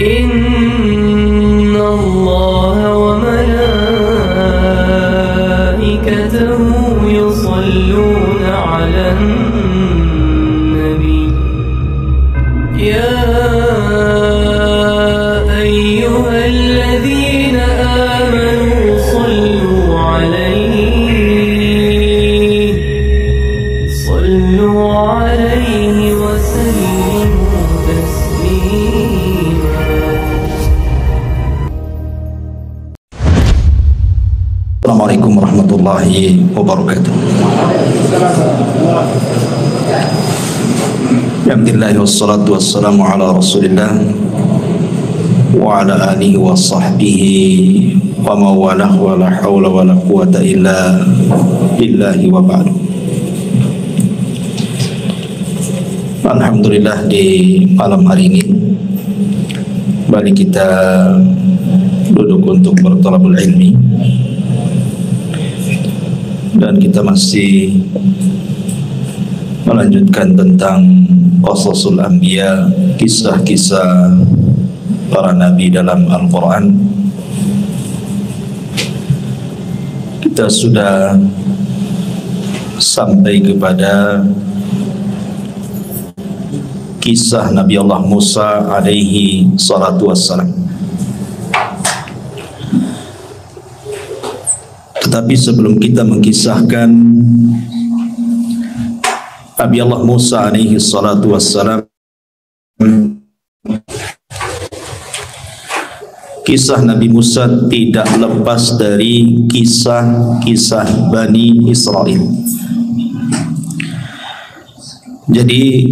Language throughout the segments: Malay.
إن الله وملائكته يصلون على النبي يا أيها الذين آمنوا صلوا عليه وسلموا تسليما. Assalamualaikum warahmatullahi wabarakatuh. Alhamdulillah wassalatu wassalamu ala Rasulillah wa ala alihi wa sahbihi wa mawalah wa la hawla wa la quwata illa billahi wa ba'du. Alhamdulillah, di malam hari ini kembali kita duduk untuk berthalabul ilmi, dan kita masih melanjutkan tentang qasasul anbiya, kisah-kisah para nabi dalam Al-Quran. Kita sudah sampai kepada kisah Nabi Allah Musa alaihi salatu wassalam. Tetapi sebelum kita mengkisahkan Nabi Allah Musa alaihi salatu wassalam, kisah Nabi Musa tidak lepas dari kisah-kisah Bani Israel. Jadi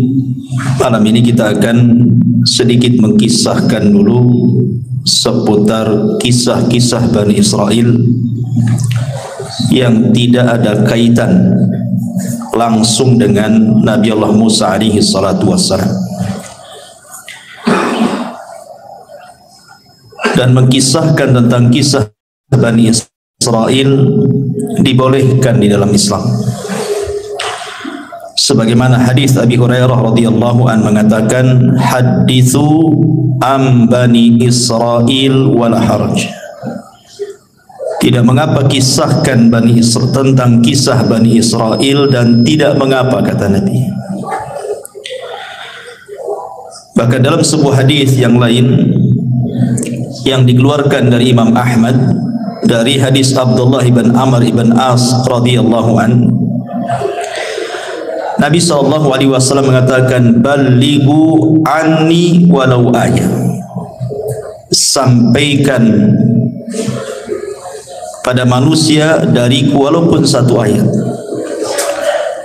malam ini kita akan sedikit mengkisahkan dulu seputar kisah-kisah Bani Israel yang tidak ada kaitan langsung dengan Nabi Allah Musa alaihi salatu wassalam, dan mengkisahkan tentang kisah Bani Israel dibolehkan di dalam Islam. Sebagaimana hadis Abi Hurairah radhiyallahu an mengatakan, haditsu am Bani Israel wala haraj. Tidak mengapa kisahkan Bani Israel, tentang kisah Bani Israel, dan tidak mengapa, kata Nabi. Bahkan dalam sebuah hadis yang lain yang dikeluarkan dari Imam Ahmad dari hadis Abdullah ibn Amr ibn As radhiyallahu an, Nabi SAW mengatakan, balighu anni walau ayat. Sampaikan pada manusia dariku walaupun satu ayat.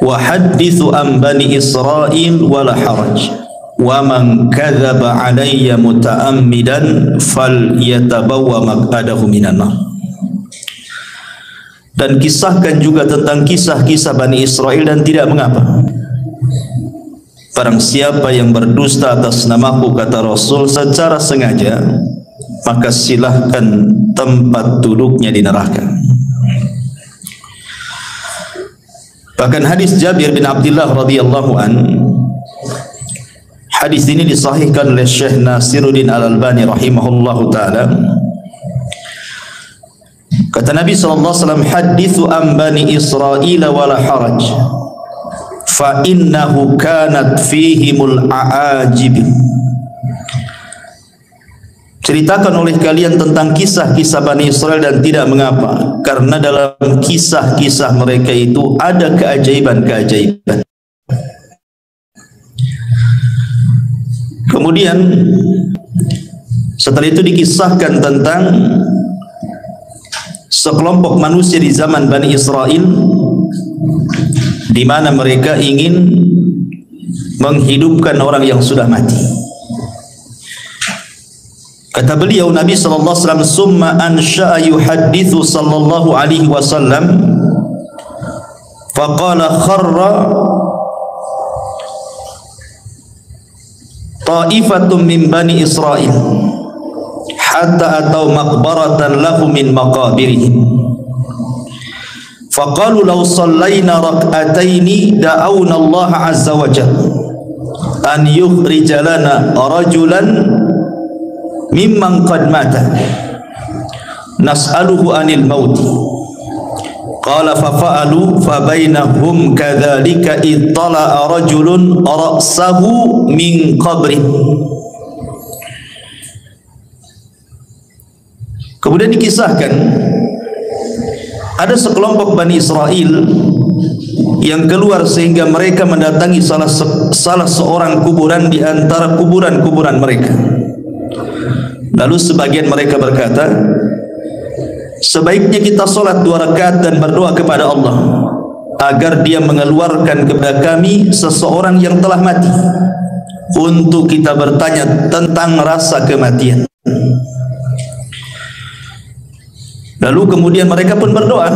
Wa hadithu an Bani Israel wala haraj. Wa man kadzaba alayya muta'ammidan falyatabawwa maq'adahu minan nar. Dan kisahkan juga tentang kisah-kisah Bani Israel, dan tidak mengapa. Barang siapa yang berdusta atas namaku, kata Rasul, secara sengaja, maka silahkan tempat duduknya di neraka. Bahkan hadis Jabir bin Abdullah radhiyallahu an, hadis ini disahihkan oleh Syekh Nasiruddin Al-Albani rahimahullahu taala. Kata Nabi SAW, hadithu an Bani Israel wala haraj, fa innahu kanat fihimul a'ajib. Ceritakan oleh kalian tentang kisah-kisah Bani Israel, dan tidak mengapa, karena dalam kisah-kisah mereka itu ada keajaiban-keajaiban. Kemudian setelah itu dikisahkan tentang sekelompok manusia di zaman Bani Israel, di mana mereka ingin menghidupkan orang yang sudah mati. Kata beliau, Nabi SAW, summa ansha'a yuhaddithu sallallahu alaihi wasallam, faqala kharra ta'ifatun min Bani Israel hatta atau maqbaratan lahu min maqabirihim, faqalu law sallayna rak'ataini da'awna Allah azza wa jalla an yukhrija lana rajulan mimman qad mata nas'aluhu anil maut. Qala fa fa'alu fa bainahum kadzalika ittala'a rajulun ra'sahu min qabri. Kemudian dikisahkan ada sekelompok Bani Israel yang keluar sehingga mereka mendatangi salah seorang kuburan di antara kuburan-kuburan mereka. Lalu sebagian mereka berkata, sebaiknya kita solat 2 rakaat dan berdoa kepada Allah agar Dia mengeluarkan kepada kami seseorang yang telah mati untuk kita bertanya tentang rasa kematian. Lalu kemudian mereka pun berdoa.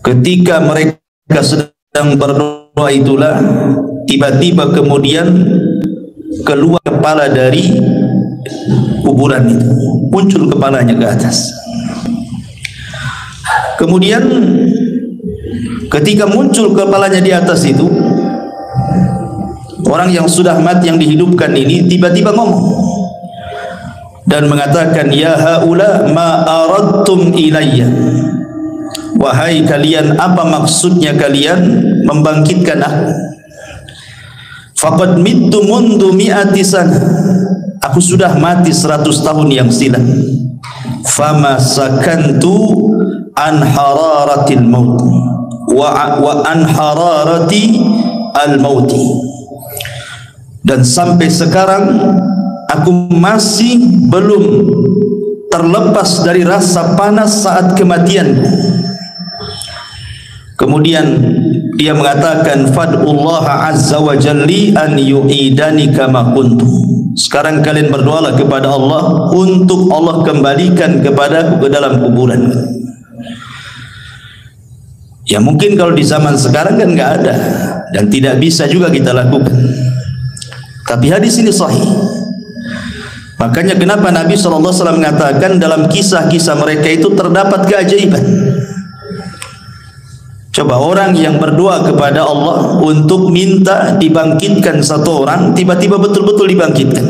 Ketika mereka sedang berdoa itulah tiba-tiba kemudian keluar kepala dari kuburan itu, muncul kepalanya ke atas. Kemudian ketika muncul kepalanya di atas itu, orang yang sudah mati yang dihidupkan ini tiba-tiba ngomong dan mengatakan, ya haula ma aradtum ilayya, wahai kalian, apa maksudnya kalian membangkitkan aku? Faqad mittu mundu mi'ati sana, aku sudah mati 100 tahun yang silam. Fama sakantu an hararatil maut wa an hararati al mauti, dan sampai sekarang aku masih belum terlepas dari rasa panas saat kematianku. Kemudian dia mengatakan, fad'ullaha azza wa jalli an yu'idani kama kuntu. Sekarang kalian berdoalah kepada Allah untuk Allah kembalikan kepadaku ke dalam kuburan. Ya mungkin kalau di zaman sekarang kan nggak ada dan tidak bisa juga kita lakukan. Tapi hadis ini sahih. Makanya kenapa Nabi SAW mengatakan dalam kisah-kisah mereka itu terdapat keajaiban. Coba orang yang berdoa kepada Allah untuk minta dibangkitkan satu orang, tiba-tiba betul-betul dibangkitkan.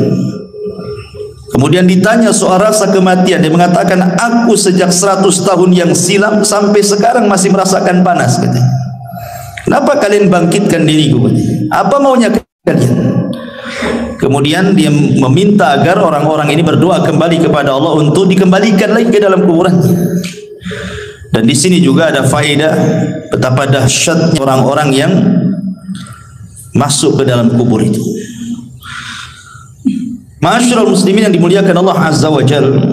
Kemudian ditanya soal rasa kematian, dia mengatakan, aku sejak 100 tahun yang silam sampai sekarang masih merasakan panas, katanya. Kenapa kalian bangkitkan diriku? Apa maunya kalian? Kemudian dia meminta agar orang-orang ini berdoa kembali kepada Allah untuk dikembalikan lagi ke dalam kuburan. Dan di sini juga ada faedah betapa dahsyatnya orang-orang yang masuk ke dalam kubur itu. Ma'asyiral muslimin yang dimuliakan Allah Azza wa Jalla.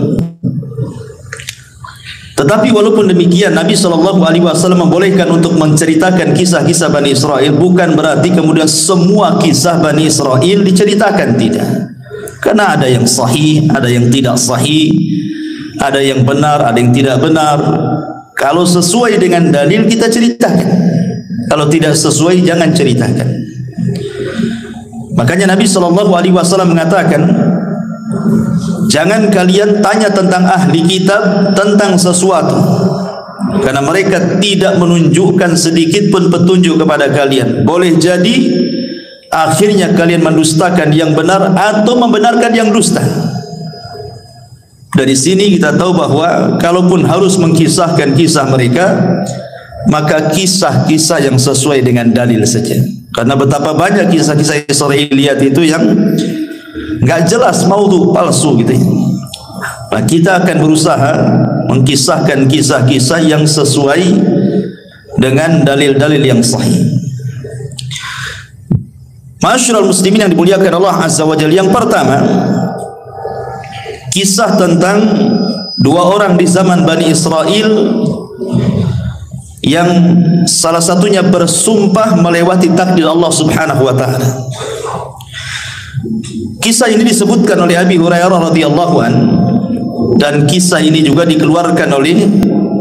Tetapi walaupun demikian, Nabi SAW membolehkan untuk menceritakan kisah-kisah Bani Israel, bukan berarti kemudian semua kisah Bani Israel diceritakan, tidak. Karena ada yang sahih, ada yang tidak sahih, ada yang benar, ada yang tidak benar. Kalau sesuai dengan dalil kita ceritakan, kalau tidak sesuai jangan ceritakan. Makanya Nabi SAW mengatakan, jangan kalian tanya tentang ahli kitab tentang sesuatu, karena mereka tidak menunjukkan sedikit pun petunjuk kepada kalian. Boleh jadi akhirnya kalian mendustakan yang benar atau membenarkan yang dusta. Dari sini kita tahu bahwa kalaupun harus mengkisahkan kisah mereka, maka kisah-kisah yang sesuai dengan dalil saja. Karena betapa banyak kisah-kisah Israiliyat itu yang nggak jelas, maudhu, palsu gitu. Nah, kita akan berusaha mengkisahkan kisah-kisah yang sesuai dengan dalil-dalil yang sahih. Ma'asyiral muslimin yang dimuliakan Allah Azza wa Jalla, yang pertama kisah tentang dua orang di zaman Bani Israel yang salah satunya bersumpah melewati takdir Allah Subhanahu wa taala. Kisah ini disebutkan oleh Abi Hurairah radhiyallahu an, dan kisah ini juga dikeluarkan oleh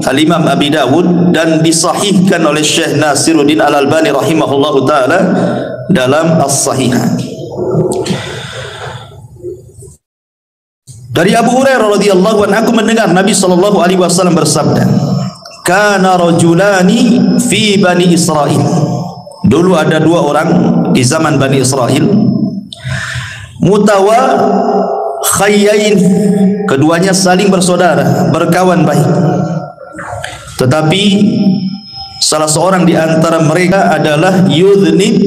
Al-Imam Abi Dawud dan disahihkan oleh Syekh Nasiruddin Al-Albani rahimahullahu taala dalam As-Sahihah. Dari Abu Hurairah radhiyallahu an, aku mendengar Nabi sallallahu alaihi wasallam bersabda, kana rajulani fi Bani Israel. Dulu ada dua orang di zaman Bani Israel, khayyain, keduanya saling bersaudara, berkawan baik. Tetapi salah seorang di antara mereka adalah yudhnib,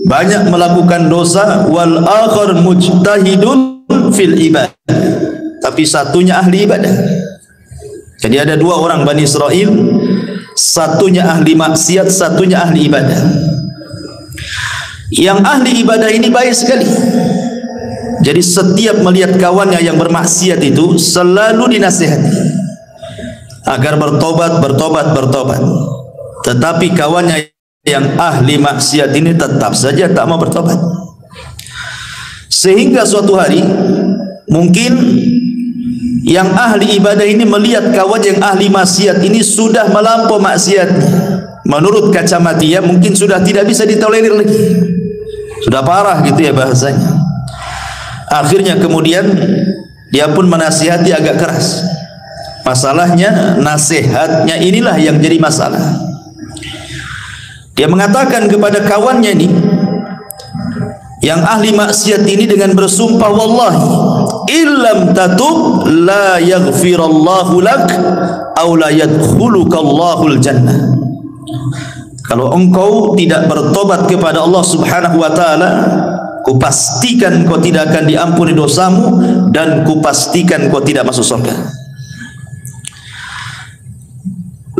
banyak melakukan dosa, wal akhar mujtahidun fil ibadah, tapi satunya ahli ibadah. Jadi ada dua orang Bani Israel, satunya ahli maksiat, satunya ahli ibadah. Yang ahli ibadah ini baik sekali. Jadi setiap melihat kawannya yang bermaksiat itu selalu dinasihati agar bertobat. Tetapi kawannya yang ahli maksiat ini tetap saja tak mau bertobat. Sehingga suatu hari mungkin yang ahli ibadah ini melihat kawan yang ahli maksiat ini sudah melampau maksiatnya. Menurut kacamata dia mungkin sudah tidak bisa ditolerir lagi. Sudah parah gitu ya bahasanya. Akhirnya kemudian dia pun menasihati agak keras. Masalahnya nasihatnya inilah yang jadi masalah. Dia mengatakan kepada kawannya ini yang ahli maksiat ini dengan bersumpah, wallahi illam tatub la yaghfirallahu lak aw la yadkhulukallahul jannah. Kalau engkau tidak bertobat kepada Allah Subhanahu wa taala, kupastikan kau tidak akan diampuni dosamu dan kupastikan kau tidak masuk surga.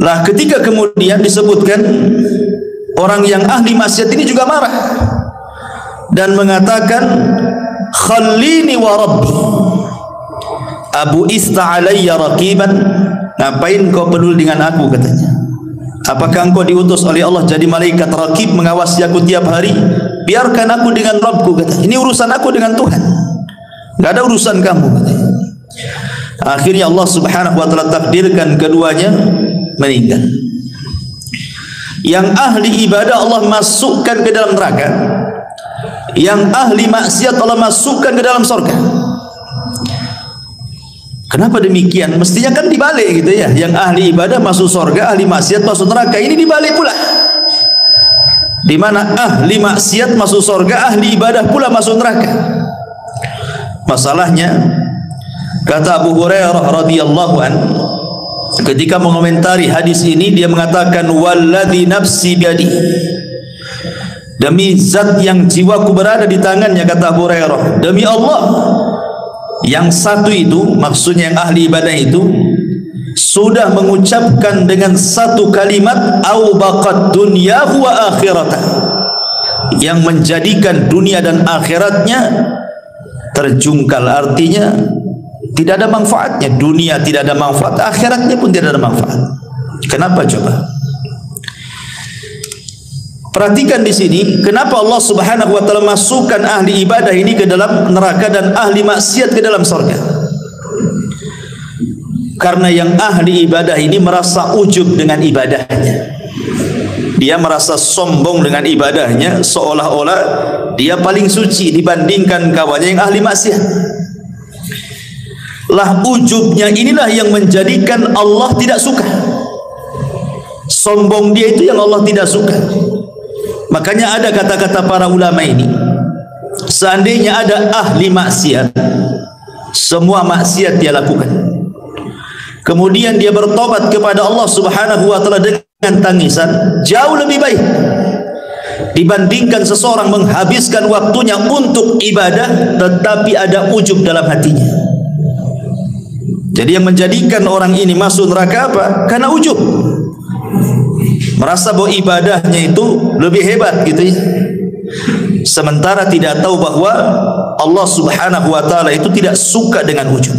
Lah ketika kemudian disebutkan, orang yang ahli maksiat ini juga marah dan mengatakan, khallini wa rabbi abu ista alayya raqiban, ngapain kau peduli dengan aku, katanya. Apakah engkau diutus oleh Allah jadi malaikat raqib mengawasi aku tiap hari? Biarkan aku dengan Rabbku, katanya. Ini urusan aku dengan Tuhan, enggak ada urusan kamu, katanya. Akhirnya Allah Subhanahu wa taala takdirkan keduanya meninggal. Yang ahli ibadah Allah masukkan ke dalam neraka, yang ahli maksiat Allah masukkan ke dalam surga. Kenapa demikian? Mestinya kan dibalik gitu ya. Yang ahli ibadah masuk surga, ahli maksiat masuk neraka. Ini dibalik pula. Di mana ahli maksiat masuk surga, ahli ibadah pula masuk neraka. Masalahnya, kata Abu Hurairah radhiyallahu anhu ketika mengomentari hadis ini, dia mengatakan, walladzi nafsi biadi, demi zat yang jiwaku berada di tangannya, kata Abu Hurairah, demi Allah, yang satu itu, maksudnya yang ahli ibadah itu, sudah mengucapkan dengan satu kalimat, au baqad dunyahu wa akhiratah, yang menjadikan dunia dan akhiratnya terjungkal. Artinya tidak ada manfaatnya. Dunia tidak ada manfaat, akhiratnya pun tidak ada manfaat. Kenapa coba? Perhatikan di sini, kenapa Allah Subhanahu wa taala masukkan ahli ibadah ini ke dalam neraka dan ahli maksiat ke dalam surga? Karena yang ahli ibadah ini merasa ujub dengan ibadahnya. Dia merasa sombong dengan ibadahnya, seolah-olah dia paling suci dibandingkan kawannya yang ahli maksiat. Lah ujubnya inilah yang menjadikan Allah tidak suka. Sombong dia itu yang Allah tidak suka. Makanya ada kata-kata para ulama ini, seandainya ada ahli maksiat, semua maksiat dia lakukan, kemudian dia bertobat kepada Allah Subhanahu wa taala dengan tangisan, jauh lebih baik dibandingkan seseorang menghabiskan waktunya untuk ibadah tetapi ada ujub dalam hatinya. Jadi yang menjadikan orang ini masuk neraka apa? Karena ujub, merasa bahwa ibadahnya itu lebih hebat gitu ya. Sementara tidak tahu bahwa Allah Subhanahu wa taala itu tidak suka dengan ujub.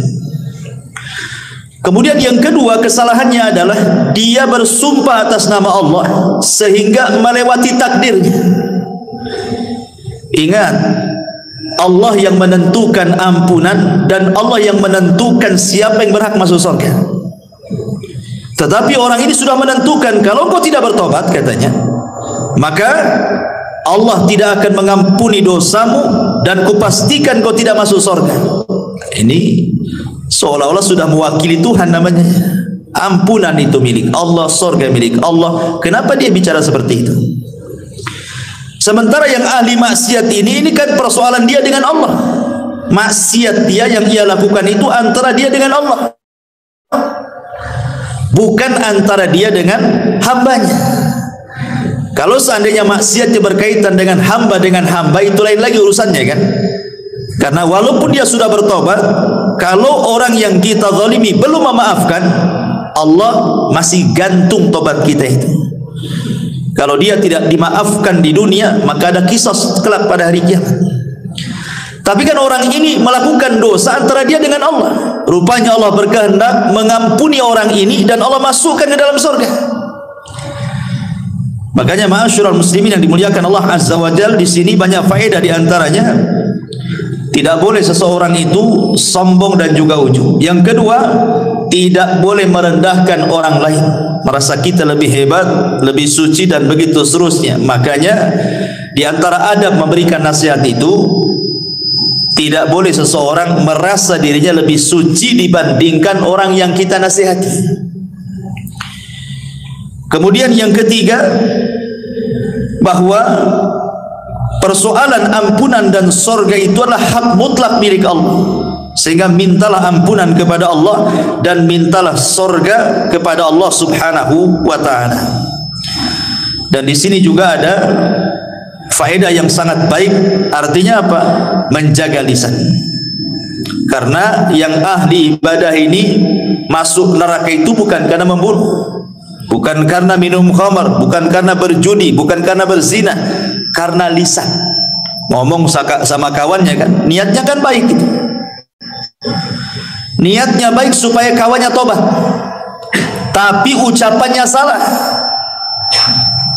Kemudian yang kedua, kesalahannya adalah dia bersumpah atas nama Allah sehingga melewati takdirnya. Ingat, Allah yang menentukan ampunan dan Allah yang menentukan siapa yang berhak masuk surga. Tetapi orang ini sudah menentukan, kalau kau tidak bertobat, katanya, maka Allah tidak akan mengampuni dosamu dan kupastikan kau tidak masuk surga. Ini seolah-olah sudah mewakili Tuhan namanya. Ampunan itu milik Allah, surga milik Allah. Kenapa dia bicara seperti itu? Sementara yang ahli maksiat ini kan persoalan dia dengan Allah. maksiat dia yang ia lakukan itu antara dia dengan Allah, bukan antara dia dengan hambanya. Kalau seandainya maksiatnya berkaitan dengan hamba itu lain lagi urusannya kan. Karena walaupun dia sudah bertobat, kalau orang yang kita zalimi belum memaafkan, Allah masih gantung tobat kita itu. Kalau dia tidak dimaafkan di dunia, maka ada qisas kelak pada hari kiamat. Tapi kan orang ini melakukan dosa antara dia dengan Allah. Rupanya Allah berkehendak mengampuni orang ini dan Allah masukkan ke dalam surga. Makanya ma'asyiral muslimin yang dimuliakan Allah Azza wa Jalla, di sini banyak faedah, di antaranya tidak boleh seseorang itu sombong dan juga ujub. Yang kedua, tidak boleh merendahkan orang lain, merasa kita lebih hebat, lebih suci dan begitu seterusnya. Makanya di antara adab memberikan nasihat itu, tidak boleh seseorang merasa dirinya lebih suci dibandingkan orang yang kita nasihati. Kemudian yang ketiga, bahwa persoalan ampunan dan surga itu adalah hak mutlak milik Allah. Sehingga mintalah ampunan kepada Allah dan mintalah surga kepada Allah Subhanahu wa taala. Dan di sini juga ada faedah yang sangat baik, artinya apa? Menjaga lisan. Karena yang ahli ibadah ini masuk neraka itu bukan karena membunuh, bukan karena minum khamar, bukan karena berjudi, bukan karena berzina, karena lisan. Ngomong sama kawannya kan, niatnya kan baik gitu. Niatnya baik supaya kawannya tobat, tapi ucapannya salah.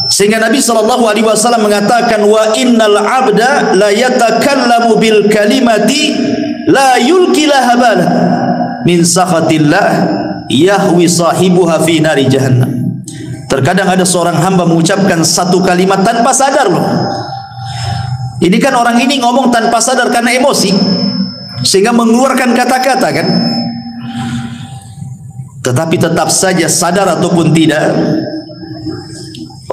Sehingga Nabi SAW mengatakan, wa innal abda la yatakallamu bil kalimati la yulki laha bala min sakhatillah yahwi sahibuha fi nari jahannam. Terkadang ada seorang hamba mengucapkan satu kalimat tanpa sadar loh. Ini kan orang ini ngomong tanpa sadar karena emosi, sehingga mengeluarkan kata-kata kan. Tetapi tetap saja sadar ataupun tidak,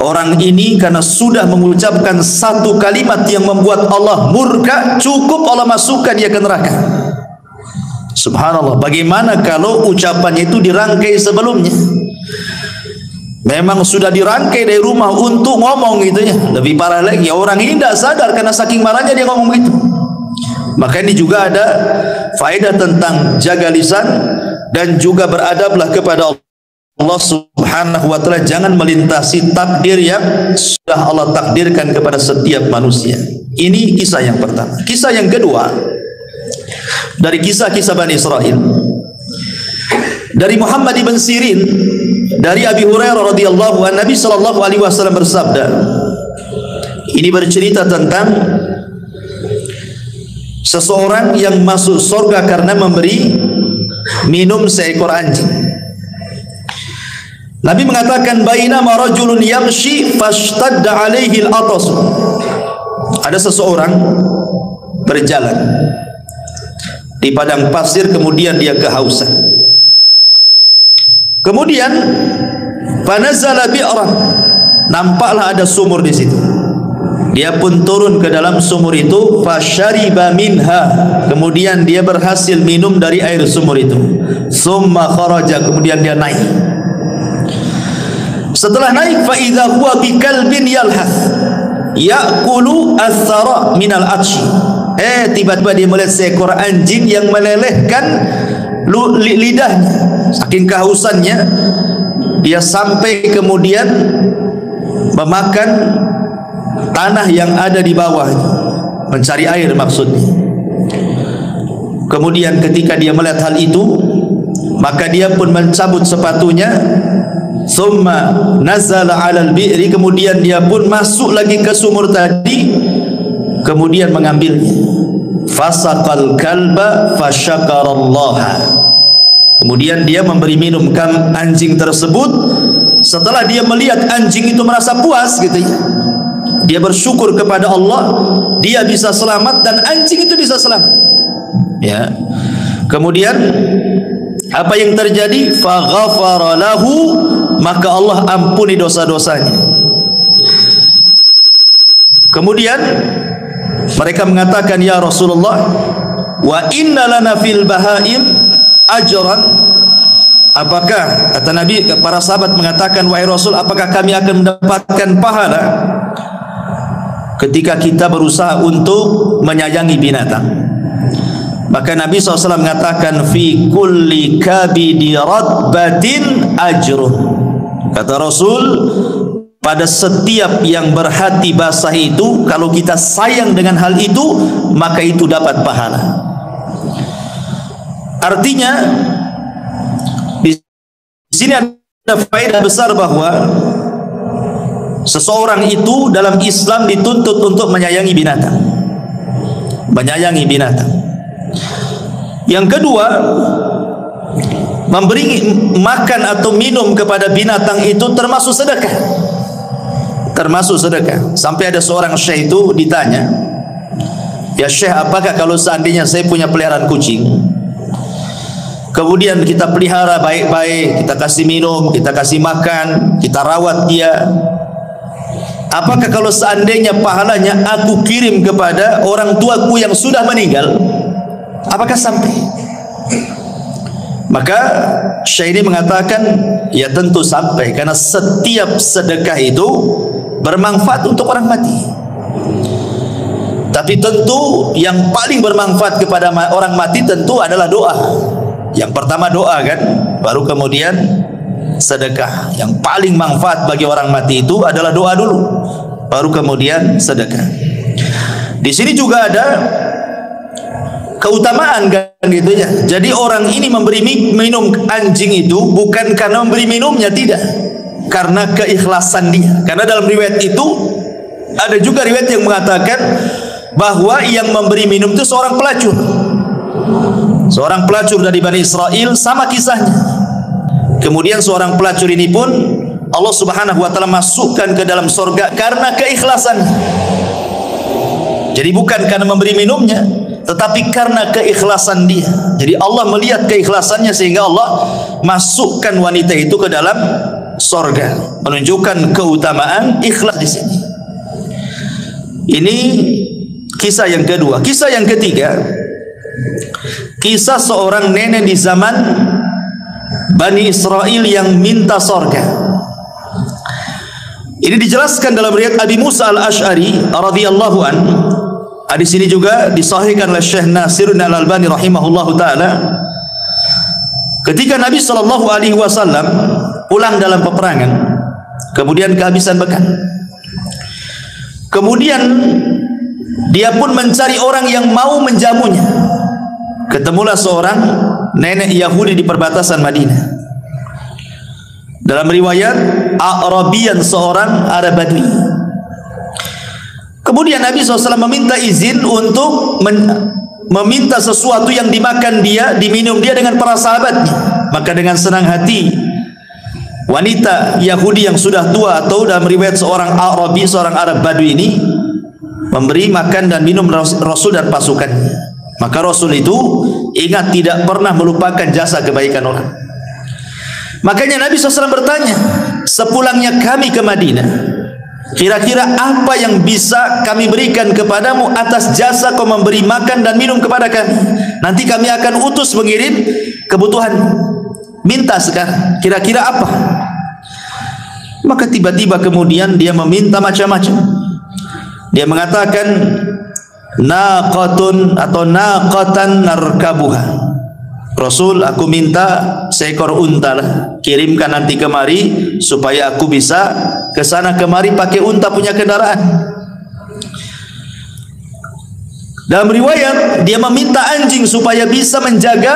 orang ini karena sudah mengucapkan satu kalimat yang membuat Allah murka, cukup Allah masukkan dia ke neraka. Subhanallah, bagaimana kalau ucapannya itu dirangkai sebelumnya? Memang sudah dirangkai dari rumah untuk ngomong gitu ya. Lebih parah lagi, orang ini tidak sadar karena saking marahnya dia ngomong gitu. Maka ini juga ada faedah tentang jaga lisan dan juga beradablah kepada Allah Subhanahu wa taala. Jangan melintasi takdir yang sudah Allah takdirkan kepada setiap manusia. Ini kisah yang pertama. Kisah yang kedua dari kisah-kisah Bani Israel, dari Muhammad ibn Sirin, dari Abi Hurairah radhiyallahu anhu, Nabi sallallahu alaihi wasallam bersabda. Ini bercerita tentang seseorang yang masuk surga karena memberi minum seekor anjing. Nabi mengatakan, bainama rajulun yamshi fashtadda alaihi al-atas. Ada seseorang berjalan di padang pasir, kemudian dia kehausan. Kemudian fanazala bi'ran, nampaklah ada sumur di situ. Dia pun turun ke dalam sumur itu, fasyariba minha, kemudian dia berhasil minum dari air sumur itu. Summa kharaja, kemudian dia naik. Setelah naik, fa idza huwa bi kalbin yalhath ya'kulu athara minal atshi. Tiba-tiba dia melihat seekor anjing yang melelehkan lidahnya, saking kehausannya dia sampai kemudian memakan tanah yang ada di bawahnya, mencari air maksudnya. Kemudian ketika dia melihat hal itu, maka dia pun mencabut sepatunya, summa nazala 'alal bi'ri, kemudian dia pun masuk lagi ke sumur tadi, kemudian mengambilnya. Fasaqal kalba fasyakarallaha, kemudian dia memberi minum anjing tersebut. Setelah dia melihat anjing itu merasa puas gitu ya, dia bersyukur kepada Allah, dia bisa selamat dan anjing itu bisa selamat ya. Kemudian apa yang terjadi? Faghafara lahu, maka Allah ampuni dosa-dosanya. Kemudian mereka mengatakan, ya Rasulullah, wa inna lana fil bahaim ajran. Apakah, kata Nabi, para sahabat mengatakan, wahai Rasul, apakah kami akan mendapatkan pahala ketika kita berusaha untuk menyayangi binatang? Maka Nabi SAW mengatakan, fi kulli kabidi ratbatin ajrun. Kata Rasul, pada setiap yang berhati basah itu, kalau kita sayang dengan hal itu, maka itu dapat pahala. Artinya, di sini ada faedah besar bahwa seseorang itu dalam Islam dituntut untuk menyayangi binatang. Menyayangi binatang. Yang kedua, memberi makan atau minum kepada binatang itu termasuk sedekah. Termasuk sedekah. Sampai ada seorang syekh itu ditanya, ya syekh, apakah kalau seandainya saya punya peliharaan kucing, kemudian kita pelihara baik-baik, kita kasih minum, kita kasih makan, kita rawat dia, apakah kalau seandainya pahalanya aku kirim kepada orang tuaku yang sudah meninggal, apakah sampai? Maka syekh ini mengatakan, ya tentu sampai, karena setiap sedekah itu bermanfaat untuk orang mati. Tapi tentu yang paling bermanfaat kepada orang mati tentu adalah doa. Yang pertama doa kan, baru kemudian sedekah. Yang paling manfaat bagi orang mati itu adalah doa dulu, baru kemudian sedekah. Di sini juga ada keutamaan kan gitu ya. Jadi orang ini memberi minum anjing itu bukan karena memberi minumnya, tidak, karena keikhlasan dia. Karena dalam riwayat itu ada juga riwayat yang mengatakan bahwa yang memberi minum itu seorang pelacur. Seorang pelacur dari Bani Israel, sama kisahnya. Kemudian seorang pelacur ini pun Allah Subhanahu wa taala masukkan ke dalam surga karena keikhlasan. Jadi bukan karena memberi minumnya, tetapi karena keikhlasan dia. Jadi Allah melihat keikhlasannya sehingga Allah masukkan wanita itu ke dalam surga. Menunjukkan keutamaan ikhlas di sini. Ini kisah yang kedua. Kisah yang ketiga, kisah seorang nenek di zaman Bani Israel yang minta surga. Ini dijelaskan dalam riwayat Abi Musa al-Ash'ari radhiyallahu an. Hadis ini juga disahihkan oleh Syekh Nasiruddin Al-Albani rahimahullahu taala. Ketika Nabi sallallahu alaihi wasallam pulang dalam peperangan, kemudian kehabisan bekal. Kemudian dia pun mencari orang yang mau menjamunya. Ketemulah seorang nenek Yahudi di perbatasan Madinah. Dalam riwayat Arabian, seorang Arab Badui. Kemudian Nabi SAW meminta izin untuk meminta sesuatu yang dimakan dia, diminum dia dengan para sahabatnya. Maka dengan senang hati wanita Yahudi yang sudah tua, atau dalam riwayat seorang Arabi, seorang Arab Badui ini, memberi makan dan minum Rasul dan pasukannya. Maka Rasul itu ingat tidak pernah melupakan jasa kebaikan orang. Makanya Nabi SAW bertanya, sepulangnya kami ke Madinah, kira-kira apa yang bisa kami berikan kepadamu atas jasa kau memberi makan dan minum kepada kami? Nanti kami akan utus mengirim kebutuhan. Minta sekarang, kira-kira apa? Maka tiba-tiba kemudian dia meminta macam-macam. Dia mengatakan, naqatun atau naqatan narkabuha. Rasul, aku minta seekor unta lah, kirimkan nanti kemari supaya aku bisa ke sana kemari pakai unta punya kendaraan. Dalam riwayat dia meminta anjing supaya bisa menjaga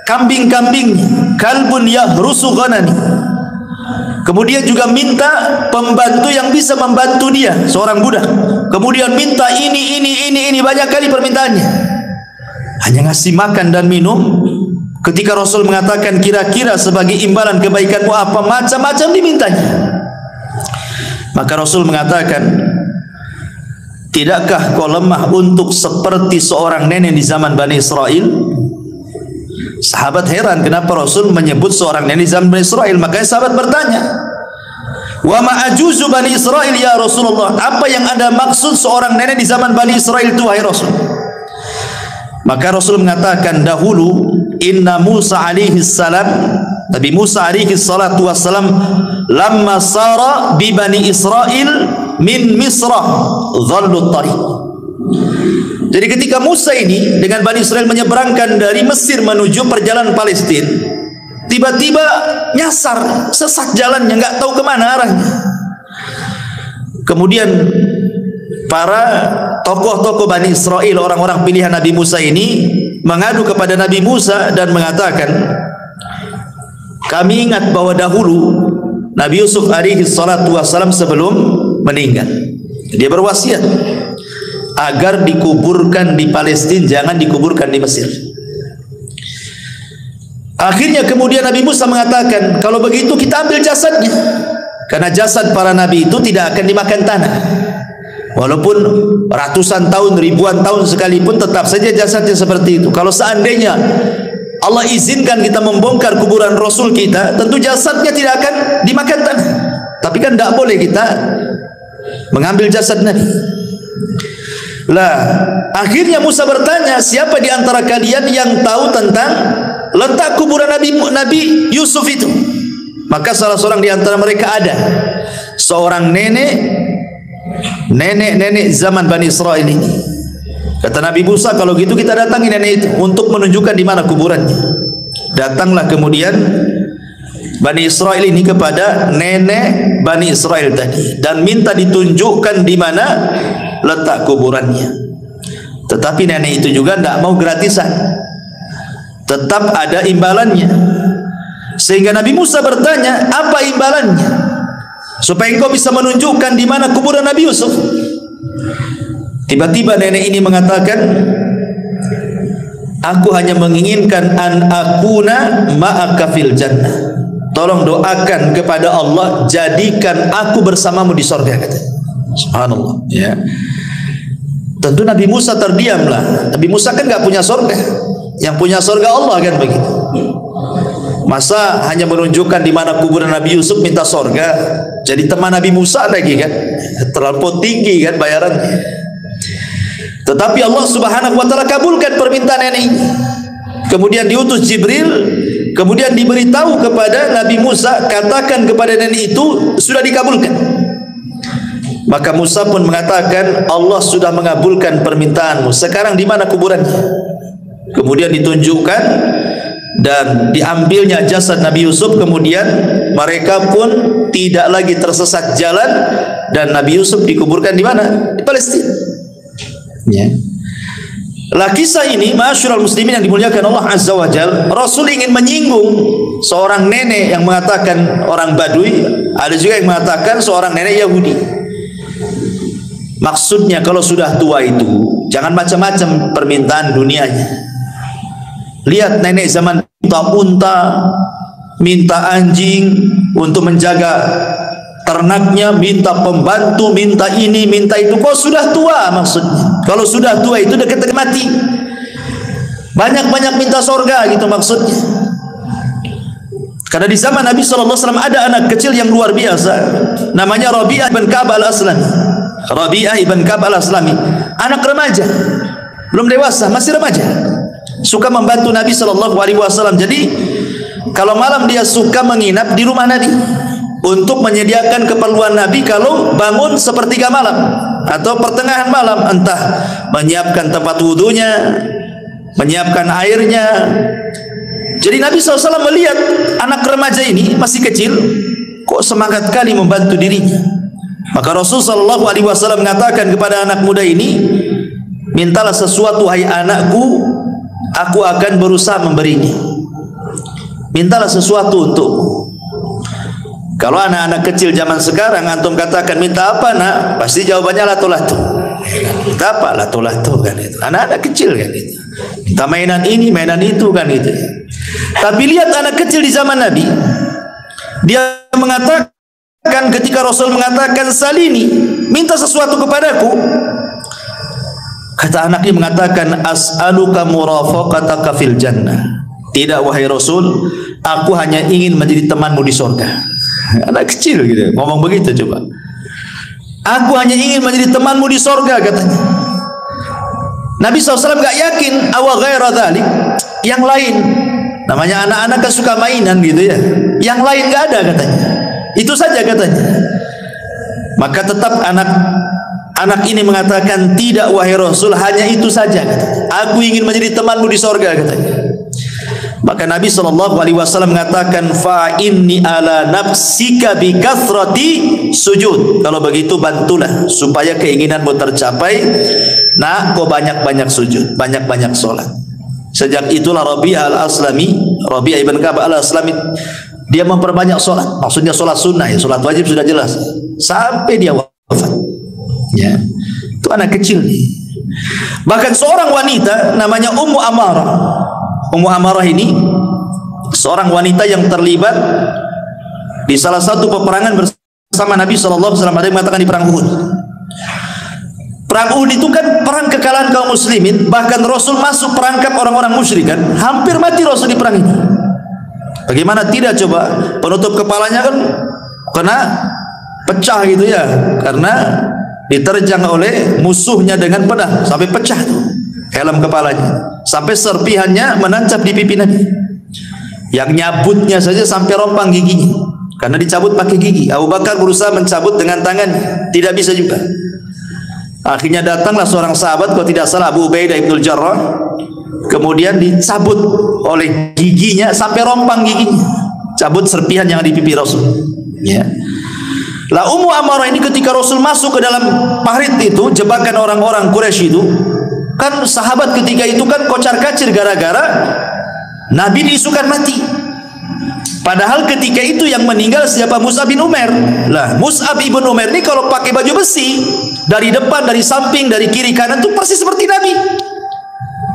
kambing-kambingnya, kalbun yahrusu ghanani. Kemudian juga minta pembantu yang bisa membantu dia, seorang budak. Kemudian minta ini banyak kali permintaannya. Hanya ngasih makan dan minum. Ketika Rasul mengatakan kira-kira sebagai imbalan kebaikanmu apa, macam-macam dimintanya. Maka Rasul mengatakan, tidakkah kau lemah untuk seperti seorang nenek di zaman Bani Israel? Sahabat heran kenapa Rasul menyebut seorang nenek di zaman Bani Israel. Makanya sahabat bertanya, wa ma'ajuzu Bani Israel ya Rasulullah, apa yang Anda maksud seorang nenek di zaman Bani Israel itu wahai Rasul? Maka Rasul mengatakan dahulu, inna Musa alaihi salam, Nabi Musa alaihi salatu wassalam, lamma sara bi bani Israel min Misrah dhallu tariq. Jadi ketika Musa ini dengan Bani Israel menyeberangkan dari Mesir menuju perjalanan Palestina, tiba-tiba nyasar, sesat jalannya, nggak tahu kemana arahnya. Kemudian para tokoh-tokoh Bani Israel, orang-orang pilihan Nabi Musa ini mengadu kepada Nabi Musa dan mengatakan, kami ingat bahwa dahulu Nabi Yusuf alaihi salatu wassalam sebelum meninggal, dia berwasiat agar dikuburkan di Palestina, jangan dikuburkan di Mesir. Akhirnya kemudian Nabi Musa mengatakan, kalau begitu kita ambil jasadnya, karena jasad para nabi itu tidak akan dimakan tanah. Walaupun ratusan tahun, ribuan tahun sekalipun, tetap saja jasadnya seperti itu. Kalau seandainya Allah izinkan kita membongkar kuburan Rasul kita, tentu jasadnya tidak akan dimakan tanah. Tapi kan tidak boleh kita mengambil jasad Nabi. Lah, akhirnya Musa bertanya, siapa di antara kalian yang tahu tentang letak kuburan Nabi Yusuf itu? Maka salah seorang di antara mereka ada seorang nenek zaman Bani Israel ini. Kata Nabi Musa, kalau gitu kita datangi nenek itu untuk menunjukkan di mana kuburannya. Datanglah kemudian Bani Israel ini kepada nenek Bani Israel tadi dan minta ditunjukkan di mana letak kuburannya. Tetapi nenek itu juga tidak mau gratisan, tetap ada imbalannya. Sehingga Nabi Musa bertanya, apa imbalannya supaya engkau bisa menunjukkan di mana kuburan Nabi Yusuf? Tiba-tiba nenek ini mengatakan, aku hanya menginginkan an akuna ma'aka fil jannah. Tolong doakan kepada Allah, jadikan aku bersamamu di surga, kata. Subhanallah, ya. Tentu Nabi Musa terdiamlah. Nabi Musa kan nggak punya surga, yang punya surga Allah, kan begitu. Masa hanya menunjukkan di mana kuburan Nabi Yusuf minta surga? Jadi teman Nabi Musa lagi, kan? Terlalu tinggi kan bayarannya. Tetapi Allah Subhanahu wa taala kabulkan permintaan nenek ini. Kemudian diutus Jibril, kemudian diberitahu kepada Nabi Musa, katakan kepada nenek itu sudah dikabulkan. Maka Musa pun mengatakan, Allah sudah mengabulkan permintaanmu. Sekarang di mana kuburannya? Kemudian ditunjukkan dan diambilnya jasad Nabi Yusuf. Kemudian mereka pun tidak lagi tersesat jalan dan Nabi Yusuf dikuburkan di mana? Di Palestina. Ya. Lah kisah ini, ma'asyiral muslimin yang dimuliakan Allah Azza wa Jalla, Rasul ingin menyinggung seorang nenek yang mengatakan orang Badui, ada juga yang mengatakan seorang nenek Yahudi. Maksudnya kalau sudah tua itu jangan macam-macam permintaan dunianya. Lihat nenek zaman minta unta, minta anjing untuk menjaga ternaknya, minta pembantu, minta ini, minta itu. Kok sudah tua maksudnya? Kalau sudah tua itu dekat mati. Banyak-banyak minta surga gitu maksudnya. Karena di zaman Nabi SAW ada anak kecil yang luar biasa, namanya Rabi'ah ibn Ka'ab al-Aslami. Rabi'ah ibn Ka'ab al-Aslami, anak remaja, belum dewasa, masih remaja, suka membantu Nabi SAW. Jadi kalau malam dia suka menginap di rumah Nabi untuk menyediakan keperluan Nabi kalau bangun sepertiga malam atau pertengahan malam, entah menyiapkan tempat wudhunya, menyiapkan airnya. Jadi Nabi SAW melihat anak remaja ini masih kecil, kok semangat kali membantu dirinya. Maka Rasulullah SAW mengatakan kepada anak muda ini, mintalah sesuatu hai anakku, aku akan berusaha memberinya. Mintalah sesuatu untukku. Kalau anak-anak kecil zaman sekarang antum katakan minta apa nak, pasti jawabannya latu-latu. Minta apa? Latu-latu kan itu. Anak-anak kecil kan itu. Minta mainan ini, mainan itu kan itu. Tapi lihat anak kecil di zaman Nabi, dia mengatakan ketika Rasul mengatakan salini, minta sesuatu kepadaku. Kata anak ini mengatakan as'aluka murafaqataka fil jannah. Tidak wahai Rasul, aku hanya ingin menjadi temanmu di surga. Anak kecil gitu ngomong begitu, coba. Aku hanya ingin menjadi temanmu di surga katanya. Nabi SAW gak yakin awa ghaira dzalik, yang lain. Namanya anak-anak kan suka mainan gitu ya. Yang lain gak ada katanya. Itu saja katanya. Maka tetap anak ini mengatakan, tidak wahai Rasul, hanya itu saja katanya. Aku ingin menjadi temanmu di sorga katanya. Maka Nabi SAW mengatakan, fa inni ala nafsika bi kathrati sujud. Kalau begitu bantulah supaya keinginanmu tercapai. Nah, kau banyak-banyak sujud, banyak-banyak sholat. Sejak itulah Rabi'ah al-Aslami, Rabi'ah ibn Ka'ab al-Aslami, dia memperbanyak sholat. Maksudnya sholat sunnah ya, sholat wajib sudah jelas. Sampai dia wafat. Ya, itu anak kecil nih. Bahkan seorang wanita namanya Ummu Amarah. Ummu Amarah ini seorang wanita yang terlibat di salah satu peperangan bersama Nabi SAW. Ada yang mengatakan di perang Uhud. Perang Uhud itu kan perang kekalahan kaum muslimin. Bahkan Rasul masuk perangkap orang-orang musyrik kan. Hampir mati Rasul di perang ini. Bagaimana tidak coba, penutup kepalanya kan kena pecah gitu ya, karena diterjang oleh musuhnya dengan pedang sampai pecah tuh helm kepalanya, sampai serpihannya menancap di pipi Nabi. Yang nyabutnya saja sampai rompang giginya karena dicabut pakai gigi. Abu Bakar berusaha mencabut dengan tangan, tidak bisa juga. Akhirnya datanglah seorang sahabat, kalau tidak salah Abu Ubaidah ibnul Jarrah, kemudian dicabut oleh giginya sampai rompang giginya, cabut serpihan yang di pipi Rasul. Ya. Lah Ummu Amarah ini ketika Rasul masuk ke dalam parit itu, jebakan orang-orang Quraisy itu, kan sahabat ketika itu kan kocar-kacir gara-gara Nabi diisukan mati. Padahal ketika itu yang meninggal siapa? Mus'ab bin Umair. Lah Mus'ab bin Umair ini kalau pakai baju besi, dari depan, dari samping, dari kiri kanan itu persis seperti Nabi.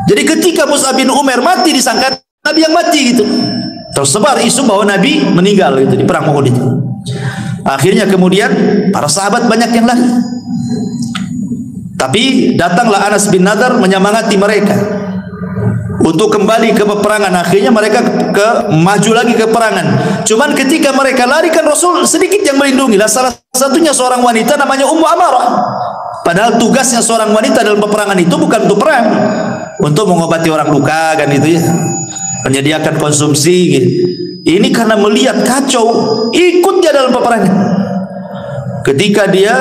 Jadi ketika Mus'ab bin Umair mati, disangka Nabi yang mati gitu. Tersebar isu bahwa Nabi meninggal gitu di perang Uhud itu. Akhirnya kemudian para sahabat banyak yang lari. Tapi datanglah Anas bin Nadar menyemangati mereka untuk kembali ke peperangan. Akhirnya mereka maju lagi ke peperangan. Cuman ketika mereka lari kan Rasul sedikit yang melindungi. Lah salah satunya seorang wanita namanya Ummu Amarah. Padahal tugasnya seorang wanita dalam peperangan itu bukan untuk perang, untuk mengobati orang luka kan itu ya, menyediakan konsumsi gitu. Ini karena melihat kacau, ikut dia dalam peperangan. Ketika dia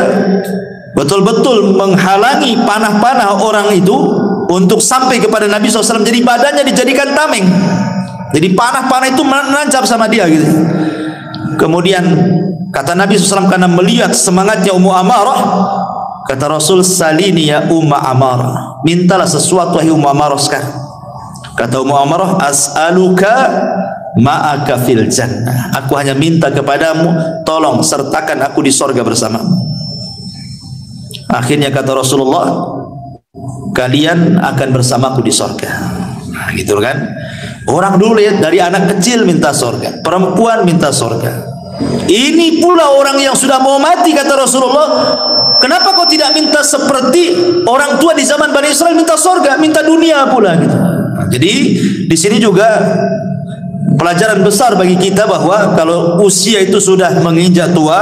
betul-betul menghalangi panah-panah orang itu untuk sampai kepada Nabi SAW, jadi badannya dijadikan tameng, jadi panah-panah itu menancap sama dia gitu. Kemudian kata Nabi SAW, karena melihat semangatnya Ummu Amarah, kata Rasul, salini ya Ummu Amarah, mintalah sesuatu wahai Ummu Amarah sekarang. Kata Ummu Amarah, as'aluka ma'aka fil jannah, aku hanya minta kepadamu, tolong sertakan aku di sorga bersamamu. Akhirnya kata Rasulullah, kalian akan bersamaku di sorga. Nah, gitu kan. Orang dulu ya, dari anak kecil minta sorga, perempuan minta sorga. Ini pula orang yang sudah mau mati, kata Rasulullah, kenapa kau tidak minta seperti orang tua di zaman Bani Israel minta sorga, minta dunia pula gitu. Nah, jadi di sini juga pelajaran besar bagi kita bahwa kalau usia itu sudah menginjak tua,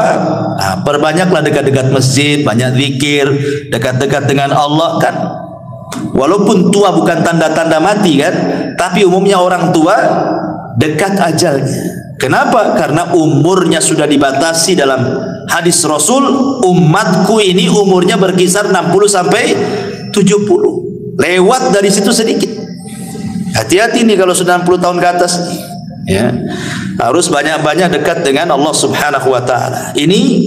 nah, perbanyaklah dekat-dekat masjid, banyak zikir, dekat-dekat dengan Allah kan. Walaupun tua bukan tanda-tanda mati kan, tapi umumnya orang tua dekat ajalnya. Kenapa? Karena umurnya sudah dibatasi dalam hadis Rasul, umatku ini umurnya berkisar 60 sampai 70. Lewat dari situ sedikit. Hati-hati nih kalau sudah 60 tahun ke atas. Ya, harus banyak-banyak dekat dengan Allah Subhanahu wa taala. Ini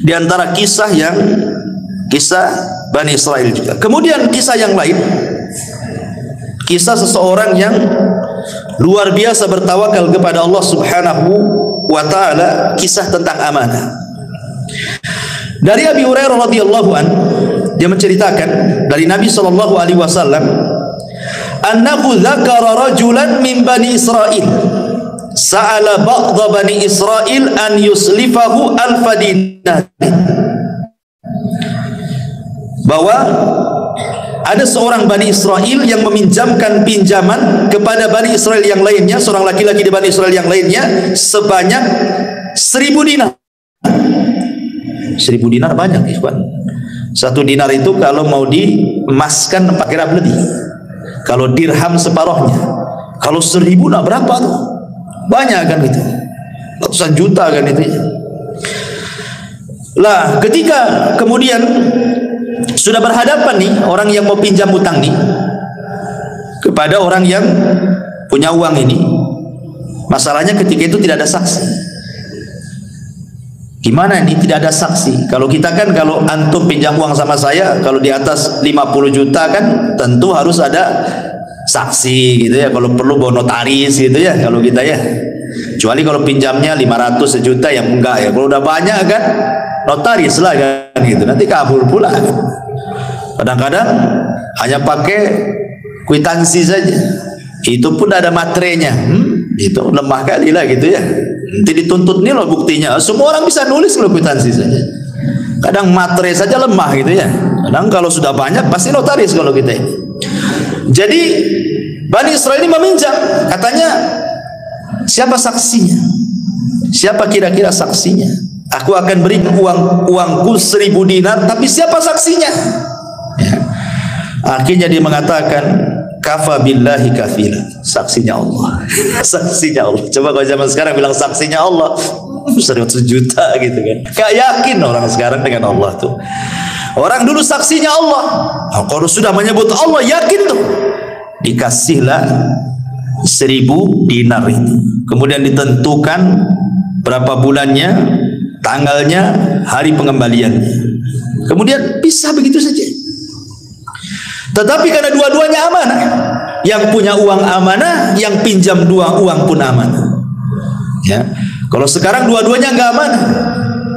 diantara kisah Bani Israel juga. Kemudian kisah yang lain, kisah seseorang yang luar biasa bertawakal kepada Allah Subhanahu wa taala, kisah tentang amanah. Dari Abi Hurairah radhiyallahu an, dia menceritakan dari Nabi sallallahu alaihi wasallam, annahu dzakara rajulan min Bani Israil sa'ala ba'dha Bani Israil an yuslifahu alfa dinar, bahwa ada seorang Bani Israel yang meminjamkan pinjaman kepada Bani Israel yang lainnya, seorang laki-laki di Bani Israel yang lainnya, sebanyak 1000 dinar. 1000 dinar banyak, ikhwan. 1 dinar itu kalau mau emas kan 4 gram lebih, kalau dirham separuhnya, kalau 1000 nak berapa tuh? Banyak kan itu, ratusan juta kan itu ya. Lah ketika kemudian sudah berhadapan nih orang yang mau pinjam utang nih kepada orang yang punya uang ini, masalahnya ketika itu tidak ada saksi. Gimana ini tidak ada saksi? Kalau kita kan, kalau antum pinjam uang sama saya, kalau di atas 50 juta kan tentu harus ada saksi gitu ya, kalau perlu bawa notaris gitu ya kalau kita ya. Kecuali kalau pinjamnya 500 sejuta yang enggak ya. Kalau udah banyak kan notaris lah kan gitu, nanti kabur pula. Kadang-kadang hanya pakai kwitansi saja, itu pun ada materainya, itu lemah kali lah gitu ya. Nanti dituntut nih loh buktinya. Semua orang bisa nulis kalau kwitansi saja. Kadang materai saja lemah gitu ya. Kadang kalau sudah banyak pasti notaris kalau kita ini. Jadi Bani Israil ini meminjam, katanya siapa saksinya? Siapa kira-kira saksinya? Aku akan beri uangku 1000 dinar, tapi siapa saksinya? Ya. Akhirnya dia mengatakan, kafa billahi kafila, saksinya Allah. Saksinya Allah. Coba kalau zaman sekarang bilang saksinya Allah 100 juta gitu kan, gak yakin orang sekarang dengan Allah tuh. Orang dulu saksinya Allah. Nah, kalau sudah menyebut Allah yakin tuh, dikasihlah 1000 dinar itu. Kemudian ditentukan berapa bulannya, tanggalnya, hari pengembaliannya. Kemudian bisa begitu saja. Tetapi karena dua-duanya amanah, yang punya uang amanah, yang pinjam uang pun amanah. Ya, kalau sekarang dua-duanya nggak amanah,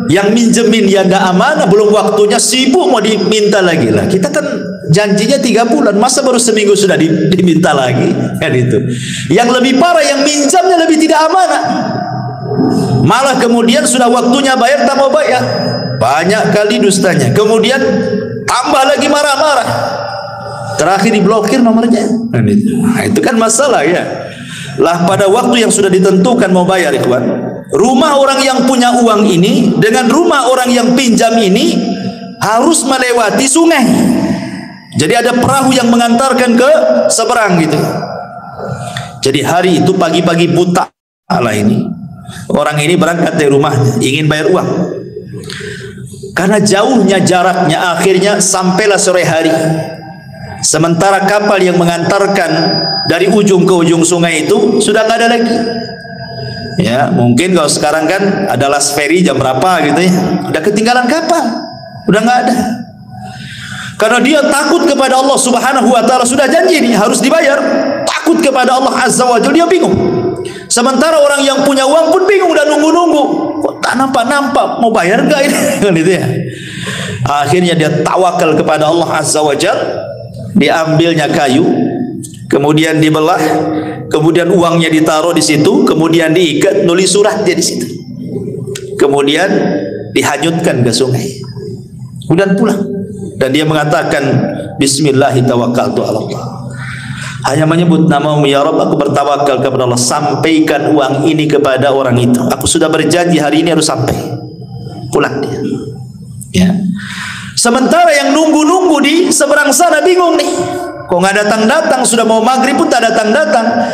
yang minjemin ya nggak amanah, belum waktunya sibuk mau diminta lagi lah. Kita kan janjinya 3 bulan, masa baru seminggu sudah diminta lagi kan itu. Yang lebih parah yang minjamnya lebih tidak amanah, malah kemudian sudah waktunya bayar tak mau bayar, banyak kali dustanya. Kemudian tambah lagi marah-marah, terakhir diblokir nomornya. Nah, itu kan masalah ya. Lah pada waktu yang sudah ditentukan mau bayar, ikhwan, rumah orang yang punya uang ini dengan rumah orang yang pinjam ini harus melewati sungai. Jadi ada perahu yang mengantarkan ke seberang gitu. Jadi hari itu pagi-pagi buta lah ini, orang ini berangkat dari rumahnya ingin bayar uang. Karena jauhnya jaraknya, akhirnya sampailah sore hari. Sementara kapal yang mengantarkan dari ujung ke ujung sungai itu sudah nggak ada lagi. Ya, mungkin kalau sekarang kan ada last ferry jam berapa gitu ya, udah ketinggalan kapal, udah nggak ada. Karena dia takut kepada Allah Subhanahu wa taala, sudah janji ini harus dibayar, takut kepada Allah Azza wa Jalla, dia bingung. Sementara orang yang punya uang pun bingung, udah nunggu-nunggu, kok tak nampak-nampak mau bayar enggak ini gitu ya. Akhirnya dia tawakal kepada Allah Azza wa Jalla, diambilnya kayu, kemudian dibelah, kemudian uangnya ditaruh di situ, kemudian diikat, nulis suratnya di situ, kemudian dihanyutkan ke sungai, kemudian pulang. Dan dia mengatakan, Bismillahi tawakkaltu ala Allah, hanya menyebut namamu ya Rabb, aku bertawakal kepada Allah, sampaikan uang ini kepada orang itu, aku sudah berjanji hari ini harus sampai. Pulang dia ya. Sementara yang nunggu-nunggu di seberang sana bingung nih, kok nggak datang-datang, sudah mau maghrib pun tak datang-datang.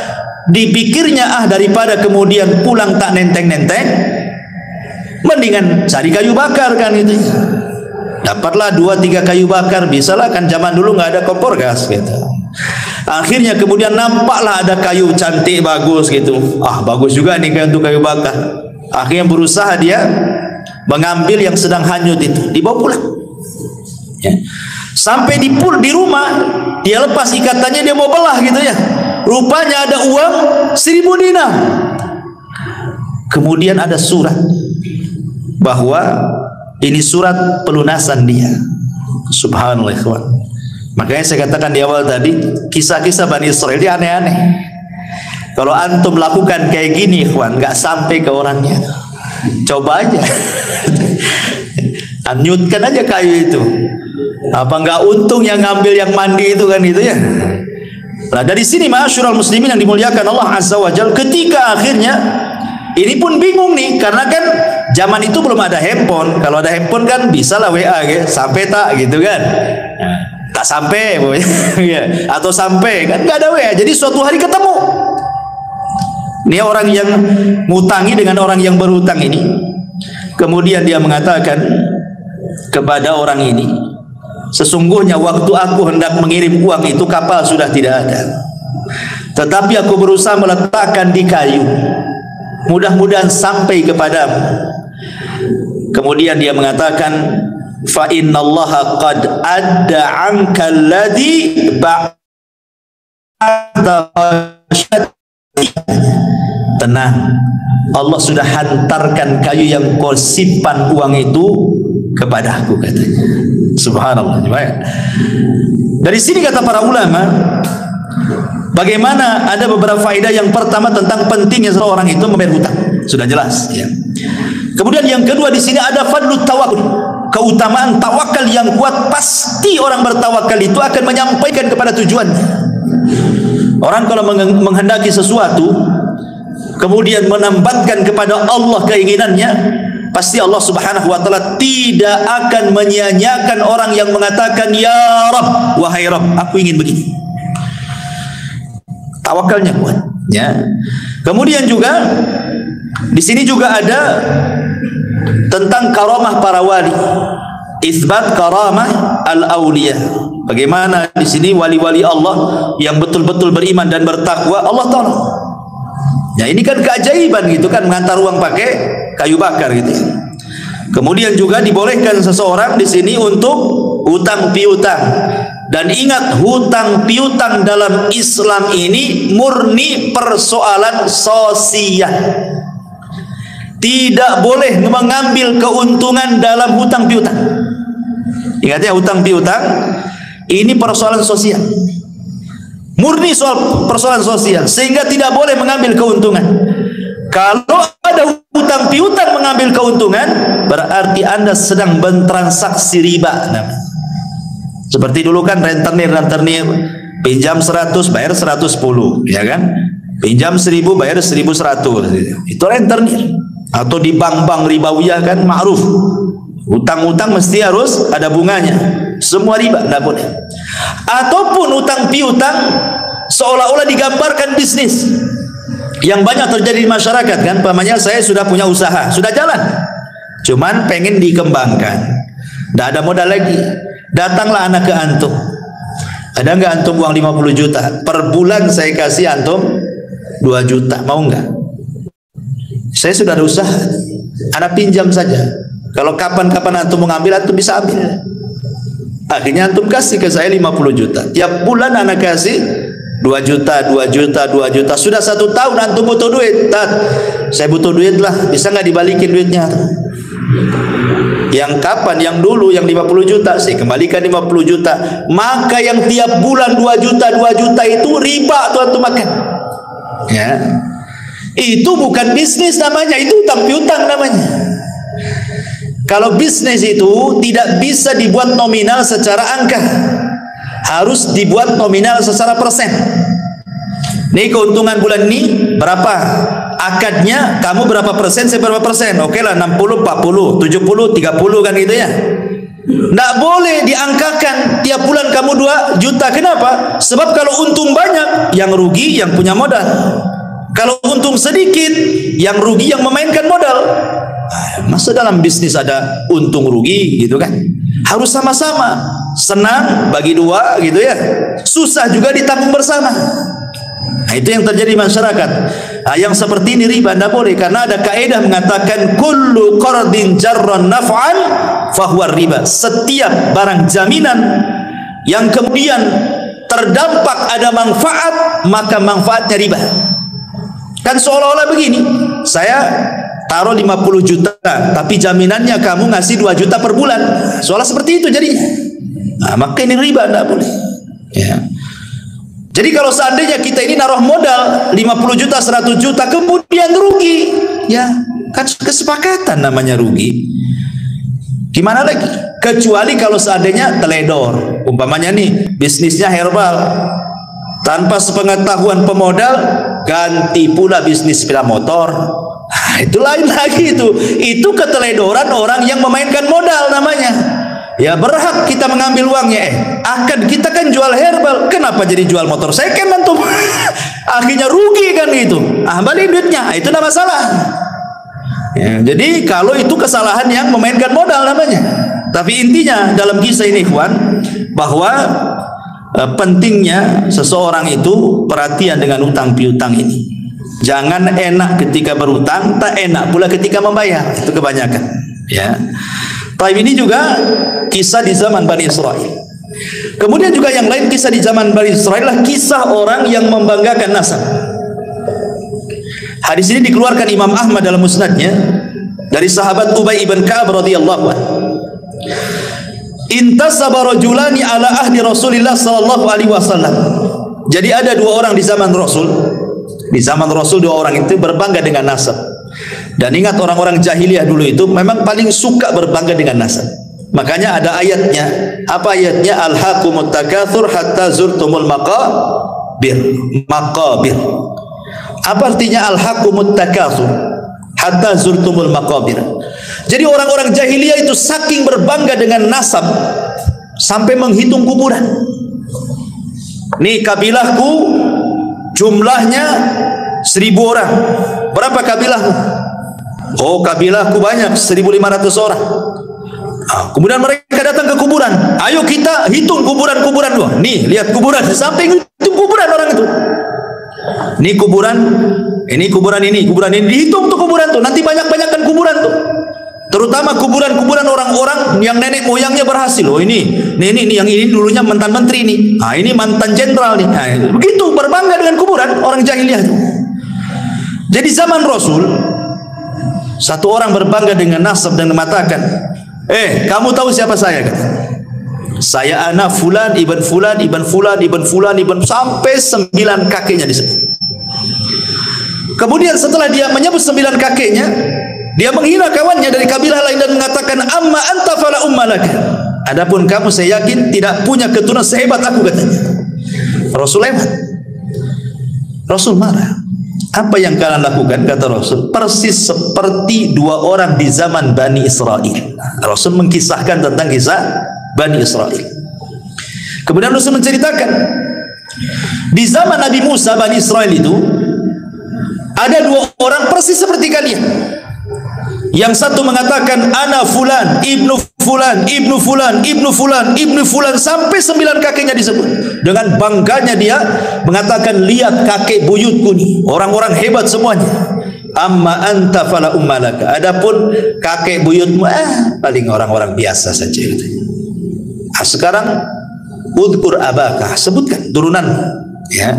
Dipikirnya, daripada kemudian pulang tak nenteng-nenteng, mendingan cari kayu bakar kan itu. Dapatlah 2-3 kayu bakar, bisalah kan zaman dulu nggak ada kompor gas gitu. Akhirnya kemudian nampaklah ada kayu cantik bagus gitu, bagus juga nih kayu untuk kayu bakar. Akhirnya berusaha dia mengambil yang sedang hanyut itu, dibawa pulang ya. Sampai di rumah dia lepas ikatannya, dia mau belah gitu ya, rupanya ada uang 1000 dinar. Kemudian ada surat bahwa ini surat pelunasan dia. Subhanallah ikhwan. Makanya saya katakan di awal tadi, kisah-kisah Bani Israil dia aneh-aneh. Kalau antum lakukan kayak gini ikhwan, nggak sampai ke orangnya. Coba aja anyutkan aja kayu itu, apa nggak untung yang ngambil yang mandi itu kan itu ya. Nah dari sini ma'asyiral muslimin yang dimuliakan Allah Azza wa Jalla, ketika akhirnya ini pun bingung nih, karena kan zaman itu belum ada handphone. Kalau ada handphone kan bisa lah WA gitu, sampai tak gitu kan. Nah, tak sampai ya, atau sampai kan nggak ada WA. Jadi suatu hari ketemu. Ini orang yang ngutangi dengan orang yang berhutang ini. Kemudian dia mengatakan kepada orang ini, sesungguhnya waktu aku hendak mengirim uang itu kapal sudah tidak ada, tetapi aku berusaha meletakkan di kayu, mudah-mudahan sampai kepadamu. Kemudian dia mengatakan, fa innallaha qad adda anka alladhi ba'da. Tenang, Allah sudah hantarkan kayu yang kau simpan uang itu kepadaku, katanya. Subhanallah. Dari sini kata para ulama, bagaimana ada beberapa faedah. Yang pertama tentang pentingnya seorang itu membayar hutang, sudah jelas ya. Kemudian yang kedua di sini ada fadlut tawakul, keutamaan tawakal yang kuat. Pasti orang bertawakal itu akan menyampaikan kepada tujuannya. Orang kalau menghendaki sesuatu kemudian menambatkan kepada Allah keinginannya, pasti Allah Subhanahu wa taala tidak akan menyia-nyiakan orang yang mengatakan, ya Rabb, wahai Rabb, aku ingin begini. Tawakalnya kuat ya. Kemudian juga di sini juga ada tentang karamah para wali, isbat karamah al-auliya. Bagaimana di sini wali-wali Allah yang betul-betul beriman dan bertakwa Allah tolong. Ya ini kan keajaiban gitu kan, mengantar uang pakai kayu bakar gitu. Kemudian juga dibolehkan seseorang di sini untuk hutang piutang. Dan ingat, hutang piutang dalam Islam ini murni persoalan sosial. Tidak boleh mengambil keuntungan dalam hutang piutang. Ingat ya, hutang piutang ini persoalan sosial. Murni soal persoalan sosial, sehingga tidak boleh mengambil keuntungan. Kalau ada hutang piutang mengambil keuntungan, berarti Anda sedang bertransaksi riba. Seperti dulu kan rentenir, pinjam 100 bayar 110, ya kan? Pinjam 1000 bayar 1100. Itu rentenir. Atau di bank-bank ribawiyah kan ma'ruf. Utang-utang mesti harus ada bunganya. Semua riba tidak boleh. Ataupun utang piutang seolah-olah digambarkan bisnis. Yang banyak terjadi di masyarakat kan, pamannya saya sudah punya usaha, sudah jalan, cuman pengen dikembangkan, tidak ada modal lagi. Datanglah anak ke antum, ada nggak antum uang 50 juta per bulan, saya kasih antum 2 juta, mau nggak? Saya sudah ada usaha, anak pinjam saja, kalau kapan-kapan antum mau ngambil, antum bisa ambil. Akhirnya antum kasih ke saya 50 juta, tiap bulan anak kasih 2 juta, 2 juta, 2 juta. Sudah 1 tahun antum butuh duit. Saya butuh duit lah, bisa nggak dibalikin duitnya? Yang kapan? Yang dulu yang 50 juta saya kembalikan 50 juta. Maka yang tiap bulan 2 juta, 2 juta itu riba tuh antum makan. Ya. Itu bukan bisnis namanya, itu utang piutang namanya. Kalau bisnis itu tidak bisa dibuat nominal secara angka, harus dibuat nominal secara persen. Nih keuntungan bulan ini berapa? Akadnya kamu berapa persen, saya berapa persen? Oke lah 60, 40, 70, 30 kan gitu ya. Nggak boleh diangkakan tiap bulan kamu 2 juta. Kenapa? Sebab kalau untung banyak, yang rugi yang punya modal. Kalau untung sedikit, yang rugi yang memainkan modal. Masa dalam bisnis ada untung rugi gitu kan? Harus sama-sama, senang bagi dua gitu ya, susah juga ditanggung bersama. Nah, itu yang terjadi di masyarakat. Nah, yang seperti ini riba tidak boleh, karena ada kaidah mengatakan kullu qardin jarran naf'an fahuwa riba. Setiap barang jaminan yang kemudian terdampak ada manfaat, maka manfaatnya riba. Kan seolah-olah begini, saya taruh 50 juta, tapi jaminannya kamu ngasih 2 juta per bulan. Soalnya seperti itu jadinya. Nah, maka ini riba, tidak boleh. Ya. Jadi kalau seandainya kita ini naruh modal 50 juta, 100 juta, kemudian rugi, ya kan kesepakatan namanya rugi. Gimana lagi? Kecuali kalau seandainya teledor. Umpamanya nih, bisnisnya herbal. Tanpa sepengetahuan pemodal, ganti pula bisnis sepeda motor. Nah, itu lain lagi itu. Itu keteledoran orang yang memainkan modal namanya. ya berhak kita mengambil uangnya. Akan kita kan jual herbal, kenapa jadi jual motor second antum? Akhirnya rugi kan gitu. Balik duitnya, itu tidak masalah. Ya, jadi kalau itu kesalahan yang memainkan modal namanya. Tapi intinya dalam kisah ini ikhwan, bahwa pentingnya seseorang itu perhatian dengan utang piutang ini. Jangan enak ketika berutang, tak enak pula ketika membayar. Itu kebanyakan. Ya. Tapi ini juga kisah di zaman Bani Israel. Kemudian juga yang lain kisah di zaman Bani Israel adalah kisah orang yang membanggakan nasab. Hadis ini dikeluarkan Imam Ahmad dalam musnadnya dari sahabat Ubay ibn Ka'ab radhiyallahu anhu. Intasaba rajulani ala ahdi Rasulillah sallallahu alaihi wasallam. Jadi ada dua orang di zaman Rasul. Di zaman Rasul dua orang itu berbangga dengan nasab. Dan ingat orang-orang jahiliyah dulu itu memang paling suka berbangga dengan nasab. Makanya ada ayatnya. Apa ayatnya? Alhaqumut takatsur hatta zurtumul maqabir. Maqabir. Apa artinya alhaqumut takatsur hatta zurtumul maqabir? Jadi orang-orang jahiliyah itu saking berbangga dengan nasab sampai menghitung kuburan. Nih kabilahku jumlahnya 1000 orang. Berapa kabilahmu? Oh, kabilahku banyak, 1500 orang. Kemudian mereka datang ke kuburan. Ayo kita hitung kuburan-kuburan dua. Nih, lihat kuburan. Sampai hitung kuburan orang itu. Ini kuburan, ini kuburan ini, kuburan ini. Dihitung tuh kuburan tuh. Nanti banyak-banyakan kuburan tuh. Terutama kuburan-kuburan orang-orang yang nenek moyangnya berhasil. Oh ini yang ini dulunya mantan menteri nih. Nah ini mantan jenderal nih. Nah, begitu berbangga dengan kuburan orang jahiliyah itu. Jadi zaman Rasul, satu orang berbangga dengan nasab dan mengatakan, kamu tahu siapa saya? Kata. Saya anak fulan ibn fulan ibn fulan ibn fulan ibn sampai 9 kakeknya disebut. Kemudian setelah dia menyebut 9 kakeknya, dia menghina kawannya dari kabilah lain dan mengatakan, amma anta fala ummalaka. Adapun kamu saya yakin tidak punya keturunan sehebat aku, katanya. Rasul hebat. Rasul marah. Apa yang kalian lakukan, kata Rasul, persis seperti dua orang di zaman Bani Israel. Rasul mengkisahkan tentang kisah Bani Israel. Kemudian Rasul menceritakan di zaman Nabi Musa Bani Israel itu ada dua orang persis seperti kalian. Yang satu mengatakan ana fulan, ibnu fulan, ibnu fulan, ibnu fulan, ibnu fulan sampai 9 kakeknya disebut. Dengan bangganya dia mengatakan, lihat kakek buyutku nih, orang-orang hebat semuanya. Amma anta fala ummalaka. Adapun kakek buyutmu paling orang-orang biasa saja gitu. Sekarang udkur abaka, sebutkan turunanmu, ya.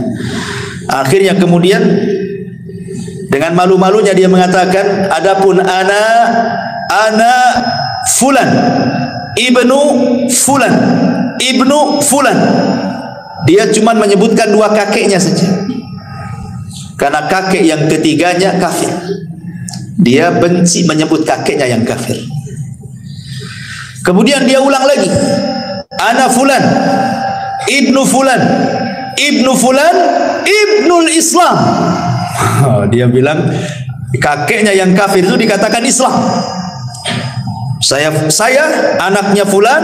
Akhirnya kemudian dengan malu-malunya dia mengatakan, adapun ana fulan ibnu fulan ibnu fulan. Dia cuma menyebutkan 2 kakeknya saja, karena kakek yang ketiganya kafir. Dia benci menyebut kakeknya yang kafir. Kemudian dia ulang lagi, ana fulan ibnu fulan ibnu fulan ibnul Islam. Dia bilang kakeknya yang kafir itu dikatakan Islam. Saya anaknya fulan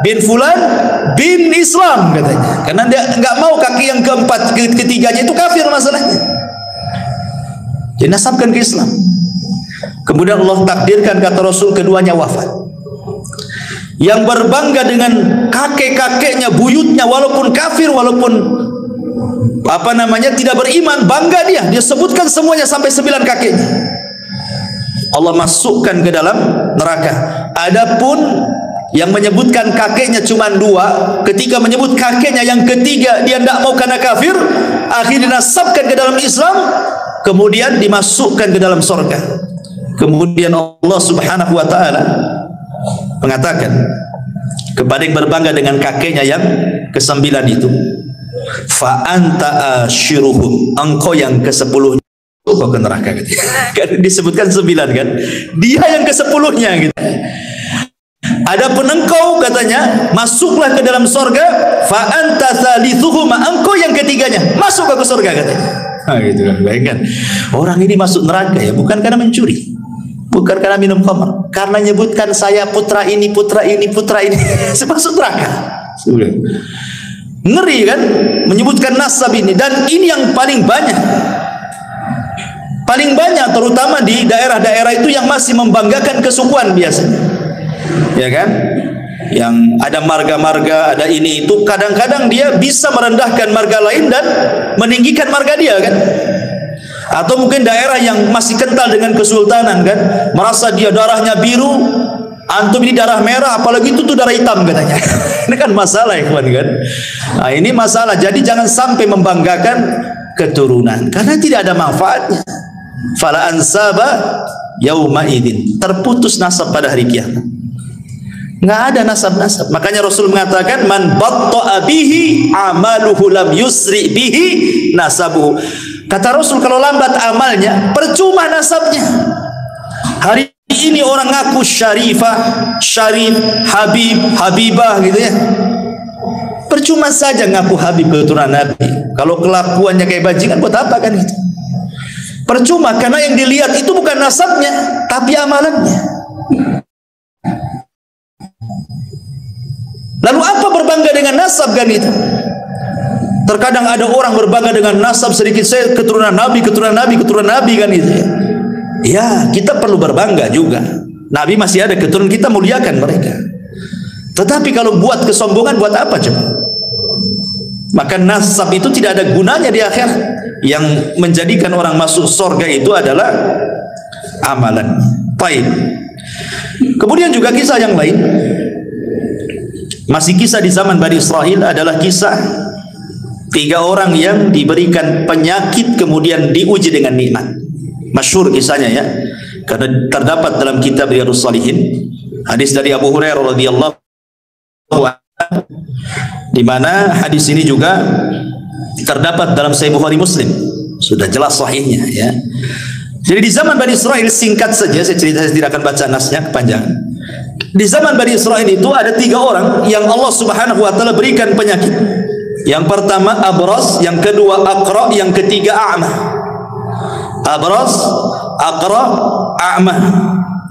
bin Islam, katanya. Karena dia nggak mau kaki yang keempat, ketiganya itu kafir masalahnya. Dinasabkan ke Islam. Kemudian Allah takdirkan, kata Rasul, keduanya wafat. Yang berbangga dengan kakek-kakeknya, buyutnya, walaupun kafir, walaupun tidak beriman, bangga dia sebutkan semuanya sampai 9 kakeknya. Allah masukkan ke dalam neraka. Adapun yang menyebutkan kakeknya cuma 2, ketika menyebut kakeknya yang ketiga dia tidak mau karena kafir, akhirnya dinasabkan ke dalam Islam, kemudian dimasukkan ke dalam surga. Kemudian Allah Subhanahu wa taala mengatakan kepada yang berbangga dengan kakeknya yang ke-9 itu, fa anta ashiruhum, engkau yang ke-10 kau ke neraka, gitu. Kan disebutkan 9 kan, dia yang ke-10-nya gitu. Adapun engkau, katanya, masuklah ke dalam surga, fa anta thalithuhuma, engkau yang ketiganya, masuk ke surga, katanya. Gitu kan, bayangkan orang ini masuk neraka ya bukan karena mencuri, Bukan karena minum khamr, karena nyebutkan saya putra ini, putra ini, putra ini. Masuk neraka. Sudah. Ngeri kan menyebutkan nasab ini, dan ini yang paling banyak. Paling banyak terutama di daerah-daerah itu yang masih membanggakan kesukuan biasanya. Ya kan? Yang ada marga-marga, ada ini itu, kadang-kadang dia bisa merendahkan marga lain dan meninggikan marga dia kan. Atau mungkin daerah yang masih kental dengan kesultanan kan, merasa dia darahnya biru, antum ini darah merah, apalagi itu tuh darah hitam katanya. Ini kan masalah ya kawan kan. Nah, ini masalah. Jadi jangan sampai membanggakan keturunan karena tidak ada manfaatnya. Fala ansaba yauma idzin, terputus nasab pada hari kiamat. Nggak ada nasab-nasab. Makanya Rasul mengatakan man batta'a bihi amaluhu lam yusri bihi nasabuhu. Kata Rasul, kalau lambat amalnya percuma nasabnya. Hari ini orang ngaku syarifah, syarif, habib, habibah gitu ya. Percuma saja ngaku habib keturunan Nabi. Kalau kelakuannya kayak bajingan buat apa kan itu? Percuma, karena yang dilihat itu bukan nasabnya tapi amalannya. Lalu apa berbangga dengan nasab kan itu? Terkadang ada orang berbangga dengan nasab sedikit, saya keturunan Nabi, keturunan Nabi, keturunan Nabi kan itu ya. Ya, kita perlu berbangga juga. Nabi masih ada keturunan, kita muliakan mereka. Tetapi kalau buat kesombongan buat apa coba? Maka nasab itu tidak ada gunanya di akhirat. Yang menjadikan orang masuk surga itu adalah amalan. Baik. Kemudian juga kisah yang lain, masih kisah di zaman Bani Israel, adalah kisah 3 orang yang diberikan penyakit kemudian diuji dengan nikmat. Masyhur kisahnya ya, karena terdapat dalam kitab Riyadhus Shalihin, hadis dari Abu Hurairah radhiyallahu anhu, di mana hadis ini juga terdapat dalam Sahih Bukhari Muslim, sudah jelas sahihnya ya. Jadi di zaman Bani Israel, singkat saja saya cerita, saya tidak akan baca nasnya kepanjangan. Di zaman Bani Israel itu ada 3 orang yang Allah Subhanahu wa taala berikan penyakit. Yang pertama abras, yang kedua aqra, yang ketiga a'ma. Abras, aqra, a'ma.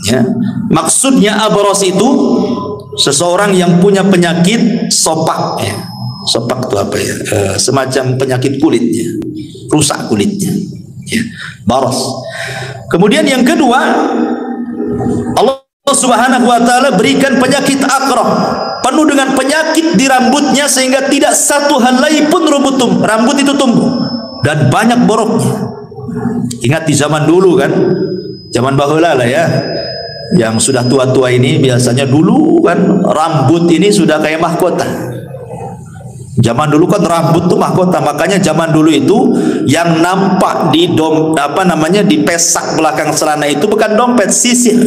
Ya. Maksudnya abras itu seseorang yang punya penyakit sopak ya. Sopak itu apa ya? Semacam penyakit kulitnya, rusak kulitnya. Ya. Baras. Kemudian yang kedua, Allah Subhanahu wa taala berikan penyakit aqra, penuh dengan penyakit di rambutnya sehingga tidak satu helai pun rambut itu tumbuh dan banyak boroknya. Ingat di zaman dulu kan, zaman baheula lah ya, yang sudah tua-tua ini biasanya dulu kan rambut ini sudah kayak mahkota. Zaman dulu kan rambut tuh mahkota, makanya zaman dulu itu yang nampak di di pesak belakang celana itu bukan dompet, sisir.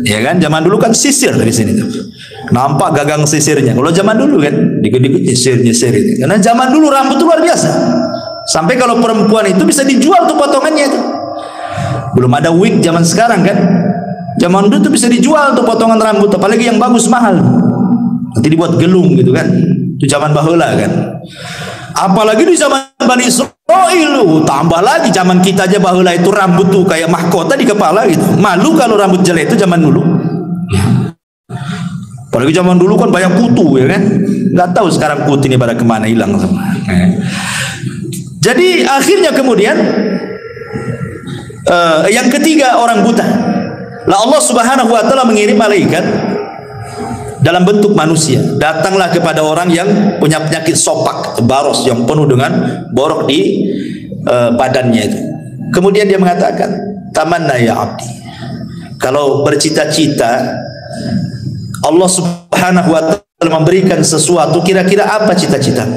Ya kan, zaman dulu kan sisir di sini tuh. Nampak gagang sisirnya. Kalau zaman dulu kan dikit-dikit nyisir itu. Karena zaman dulu rambut itu luar biasa. Sampai kalau perempuan itu bisa dijual tuh potongannya itu. Belum ada wig zaman sekarang kan. Zaman dulu tuh bisa dijual tuh potongan rambut, apalagi yang bagus mahal. Nanti dibuat gelung gitu kan. Itu zaman baheula kan. Apalagi di zaman Bani Israil, tambah lagi zaman kita aja baheula itu rambut tuh kayak mahkota di kepala gitu. Malu kalau rambut jelek itu zaman dulu. Apalagi zaman dulu kan banyak kutu ya kan. Nggak tahu sekarang kutu ini pada kemana, hilang semua. Jadi akhirnya kemudian yang ketiga orang buta. Lah Allah Subhanahu wa taala mengirim malaikat dalam bentuk manusia, datanglah kepada orang yang punya penyakit sopak, baros, yang penuh dengan borok di badannya itu. Kemudian dia mengatakan, tamanna ya abdi, kalau bercita-cita Allah Subhanahu wa taala memberikan sesuatu, kira-kira apa cita-cita?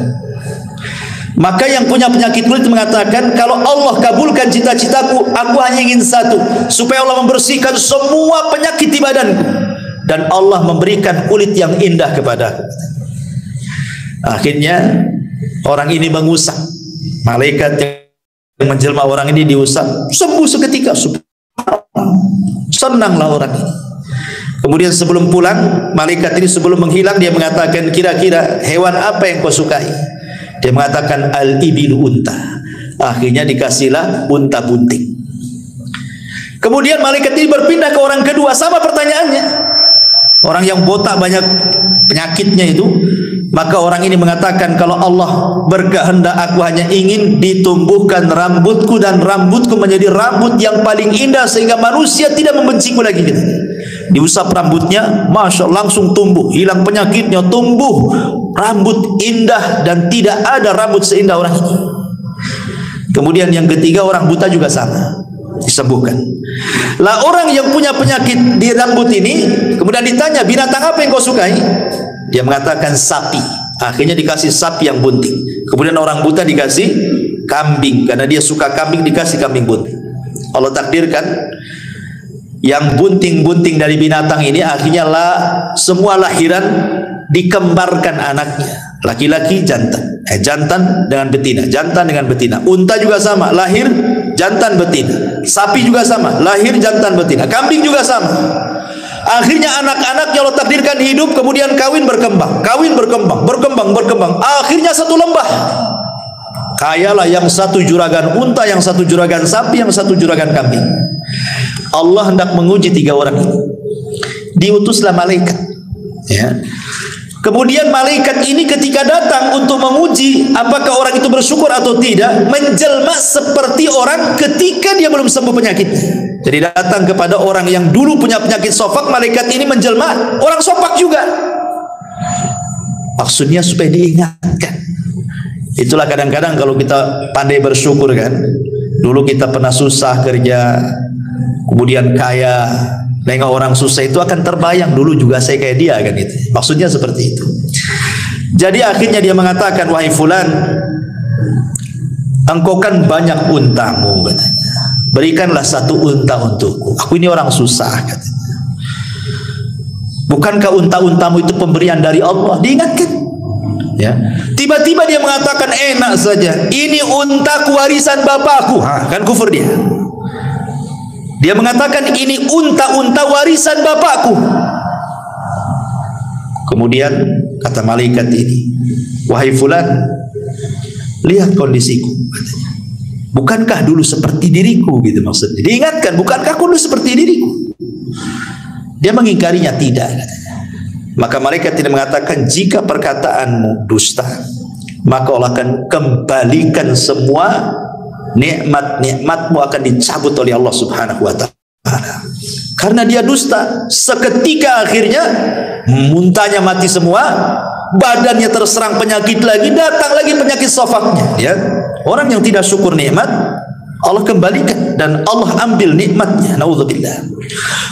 Maka yang punya penyakit kulit mengatakan, kalau Allah kabulkan cita-citaku, aku hanya ingin satu, supaya Allah membersihkan semua penyakit di badanku dan Allah memberikan kulit yang indah kepadaku. Akhirnya orang ini mengusap, malaikat yang menjelma orang ini diusap, sembuh seketika. Senanglah orang ini. Kemudian sebelum pulang, malaikat ini sebelum menghilang dia mengatakan, kira-kira hewan apa yang kau sukai? Dia mengatakan al-ibil unta. Akhirnya dikasihlah unta bunting. Kemudian malaikat ini berpindah ke orang kedua, sama pertanyaannya. Orang yang botak banyak penyakitnya itu, maka orang ini mengatakan, kalau Allah berkehendak aku hanya ingin ditumbuhkan rambutku dan rambutku menjadi rambut yang paling indah sehingga manusia tidak membenciku lagi. Diusap rambutnya, masya Allah, langsung tumbuh, hilang penyakitnya, tumbuh rambut indah dan tidak ada rambut seindah orang ini. Kemudian yang ketiga, orang buta juga sama, disembuhkan. Lah orang yang punya penyakit di rambut ini kemudian ditanya, binatang apa yang kau sukai? Dia mengatakan sapi. Akhirnya dikasih sapi yang bunting. Kemudian orang buta dikasih kambing, karena dia suka kambing, dikasih kambing bunting. Allah takdirkan yang bunting-bunting dari binatang ini akhirnya semua lahiran dikembarkan anaknya, laki-laki jantan, jantan dengan betina, jantan dengan betina. Unta juga sama, lahir jantan betina. Sapi juga sama, lahir jantan betina. Kambing juga sama. Akhirnya anak-anaknya Allah takdirkan hidup, kemudian kawin berkembang, berkembang. Akhirnya satu lembah. Kayalah yang satu juragan unta, yang satu juragan sapi, yang satu juragan kambing. Allah hendak menguji tiga orang ini. Diutuslah malaikat. Ya. Kemudian malaikat ini ketika datang untuk menguji apakah orang itu bersyukur atau tidak, menjelma seperti orang ketika dia belum sembuh penyakitnya. Jadi datang kepada orang yang dulu punya penyakit sofak, malaikat ini menjelma orang sofak juga. Maksudnya supaya diingatkan. Itulah kadang-kadang kalau kita pandai bersyukur kan. Dulu kita pernah susah kerja, kemudian kaya, nengok orang susah itu akan terbayang, dulu juga saya kayak dia kan itu. Maksudnya seperti itu. Jadi akhirnya dia mengatakan, wahai fulan, engkau kan banyak untamu katanya. Berikanlah satu unta untukku. Aku ini orang susah katanya. Bukankah unta-untamu itu pemberian dari Allah? Diingatkan. Ya. Tiba-tiba dia mengatakan enak saja. Ini untaku warisan bapakku. Kan kufur dia. Dia mengatakan ini unta-unta warisan bapakku. Kemudian kata malaikat ini, wahai fulan, lihat kondisiku katanya. Bukankah dulu seperti diriku gitu maksudnya. Diingatkan, bukankah aku dulu seperti diriku? Dia mengingkarinya, tidak katanya. Maka malaikat tidak mengatakan, jika perkataanmu dusta, maka Allah akan kembalikan semua nikmat-nikmatmu akan dicabut oleh Allah Subhanahu wa ta'ala. Karena dia dusta, seketika akhirnya muntahnya mati semua, badannya terserang penyakit lagi, datang lagi penyakit sofaknya. Ya. Orang yang tidak syukur nikmat, Allah kembalikan dan Allah ambil nikmatnya. Naudzubillah.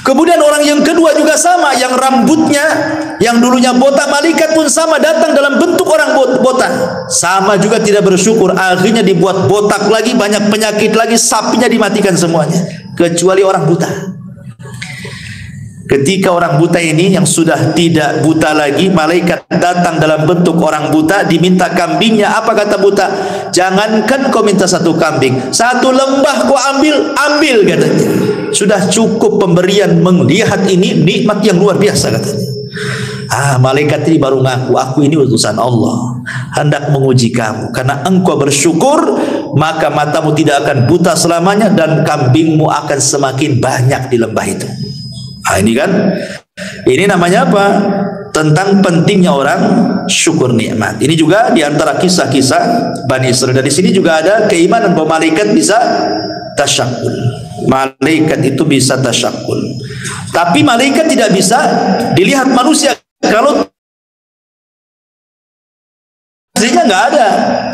Kemudian orang yang kedua juga sama, yang rambutnya yang dulunya botak, malaikat pun sama datang dalam bentuk orang botak. Sama juga tidak bersyukur, akhirnya dibuat botak lagi, banyak penyakit lagi, sapinya dimatikan semuanya, kecuali orang buta. Ketika orang buta ini yang sudah tidak buta lagi, malaikat datang dalam bentuk orang buta, diminta kambingnya. Apa kata buta? Jangankan kau minta satu kambing, satu lembah kau ambil katanya. Sudah cukup pemberian, melihat ini nikmat yang luar biasa katanya. Malaikat ini baru ngaku, aku ini utusan Allah, hendak menguji kamu. Karena engkau bersyukur, maka matamu tidak akan buta selamanya dan kambingmu akan semakin banyak di lembah itu. Ini kan, ini namanya apa? Tentang pentingnya orang syukur nikmat. Ini juga diantara kisah-kisah Bani Israil. Dan di sini juga ada keimanan bahwa malaikat bisa tasyakul. Malaikat itu bisa tasyakul. Tapi malaikat tidak bisa dilihat manusia. Kalau aslinya nggak ada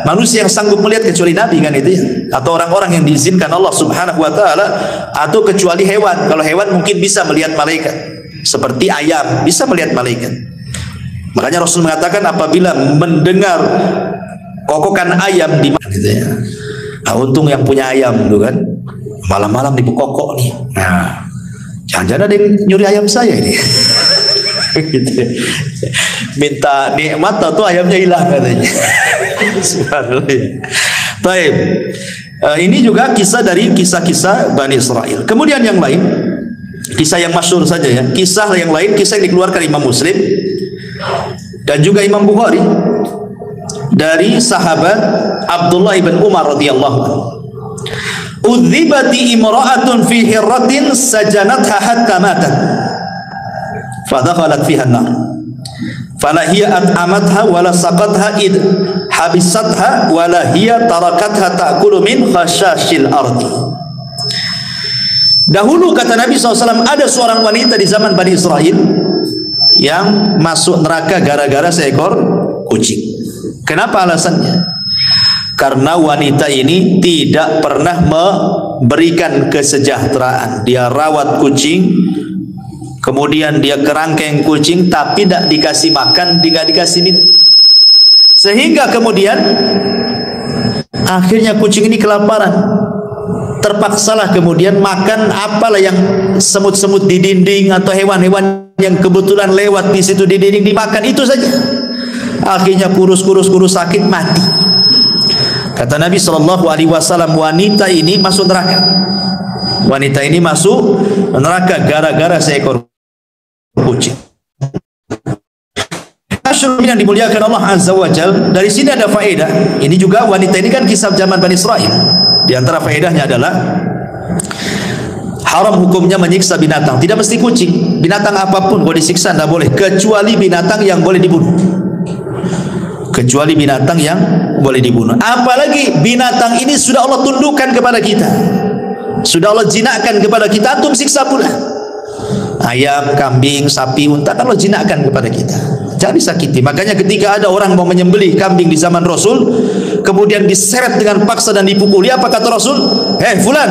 manusia yang sanggup melihat kecuali Nabi kan itu ya, atau orang-orang yang diizinkan Allah Subhanahu wa ta'ala, atau kecuali hewan. Kalau hewan mungkin bisa melihat malaikat, seperti ayam bisa melihat malaikat. Makanya Rasul mengatakan apabila mendengar kokokan ayam di mana gitu ya. Untung yang punya ayam itu kan, malam-malam dibekokok nih. Jangan-jangan ada yang nyuri ayam saya ini. Gitu. Minta nikmat atau ayamnya hilang katanya. Subhanallah. Baik. Ini juga kisah dari kisah-kisah Bani Israil. Kemudian yang lain, kisah yang masyhur saja ya. Kisah yang lain, kisah yang dikeluarkan Imam Muslim dan juga Imam Bukhari dari sahabat Abdullah ibn Umar radhiyallahu anhu. Udzibati imra'atun fi hirratin sajanatha hatta matat. Fadakhalat fiha an-nar. Fala hiya at'amatha wala saqatha id habisatha wala hiya tarakatha ta'kulu min khashashil ardi. Dahulu kata Nabi SAW, ada seorang wanita di zaman Bani Israel yang masuk neraka gara-gara seekor kucing. Kenapa alasannya? Karena wanita ini tidak pernah memberikan kesejahteraan. Dia rawat kucing, kemudian dia kerangkeng kucing, tapi tidak dikasih makan, tidak dikasih minum. Sehingga kemudian akhirnya kucing ini kelaparan. Terpaksalah kemudian makan apalah yang semut-semut di dinding atau hewan-hewan yang kebetulan lewat di situ di dinding, dimakan itu saja. Akhirnya kurus sakit, mati. Kata Nabi SAW, wanita ini masuk neraka. Wanita ini masuk neraka gara-gara seekor kucing. Yang dimuliakan Allah Azza wa Jal, dari sini ada faedah. Ini juga wanita ini kan kisah zaman Bani Israel. Di antara faedahnya adalah haram hukumnya menyiksa binatang. Tidak mesti kucing, binatang apapun boleh disiksa, tidak boleh, kecuali binatang yang boleh dibunuh. Kecuali binatang yang boleh dibunuh. Apalagi binatang ini sudah Allah tundukkan kepada kita, sudah Allah jinakkan kepada kita, antum siksa pula. Ayam, kambing, sapi, unta kan Allah jinakkan kepada kita, jangan disakiti. Makanya ketika ada orang mau menyembelih kambing di zaman Rasul, kemudian diseret dengan paksa dan dipukuli, apa kata Rasul? Fulan,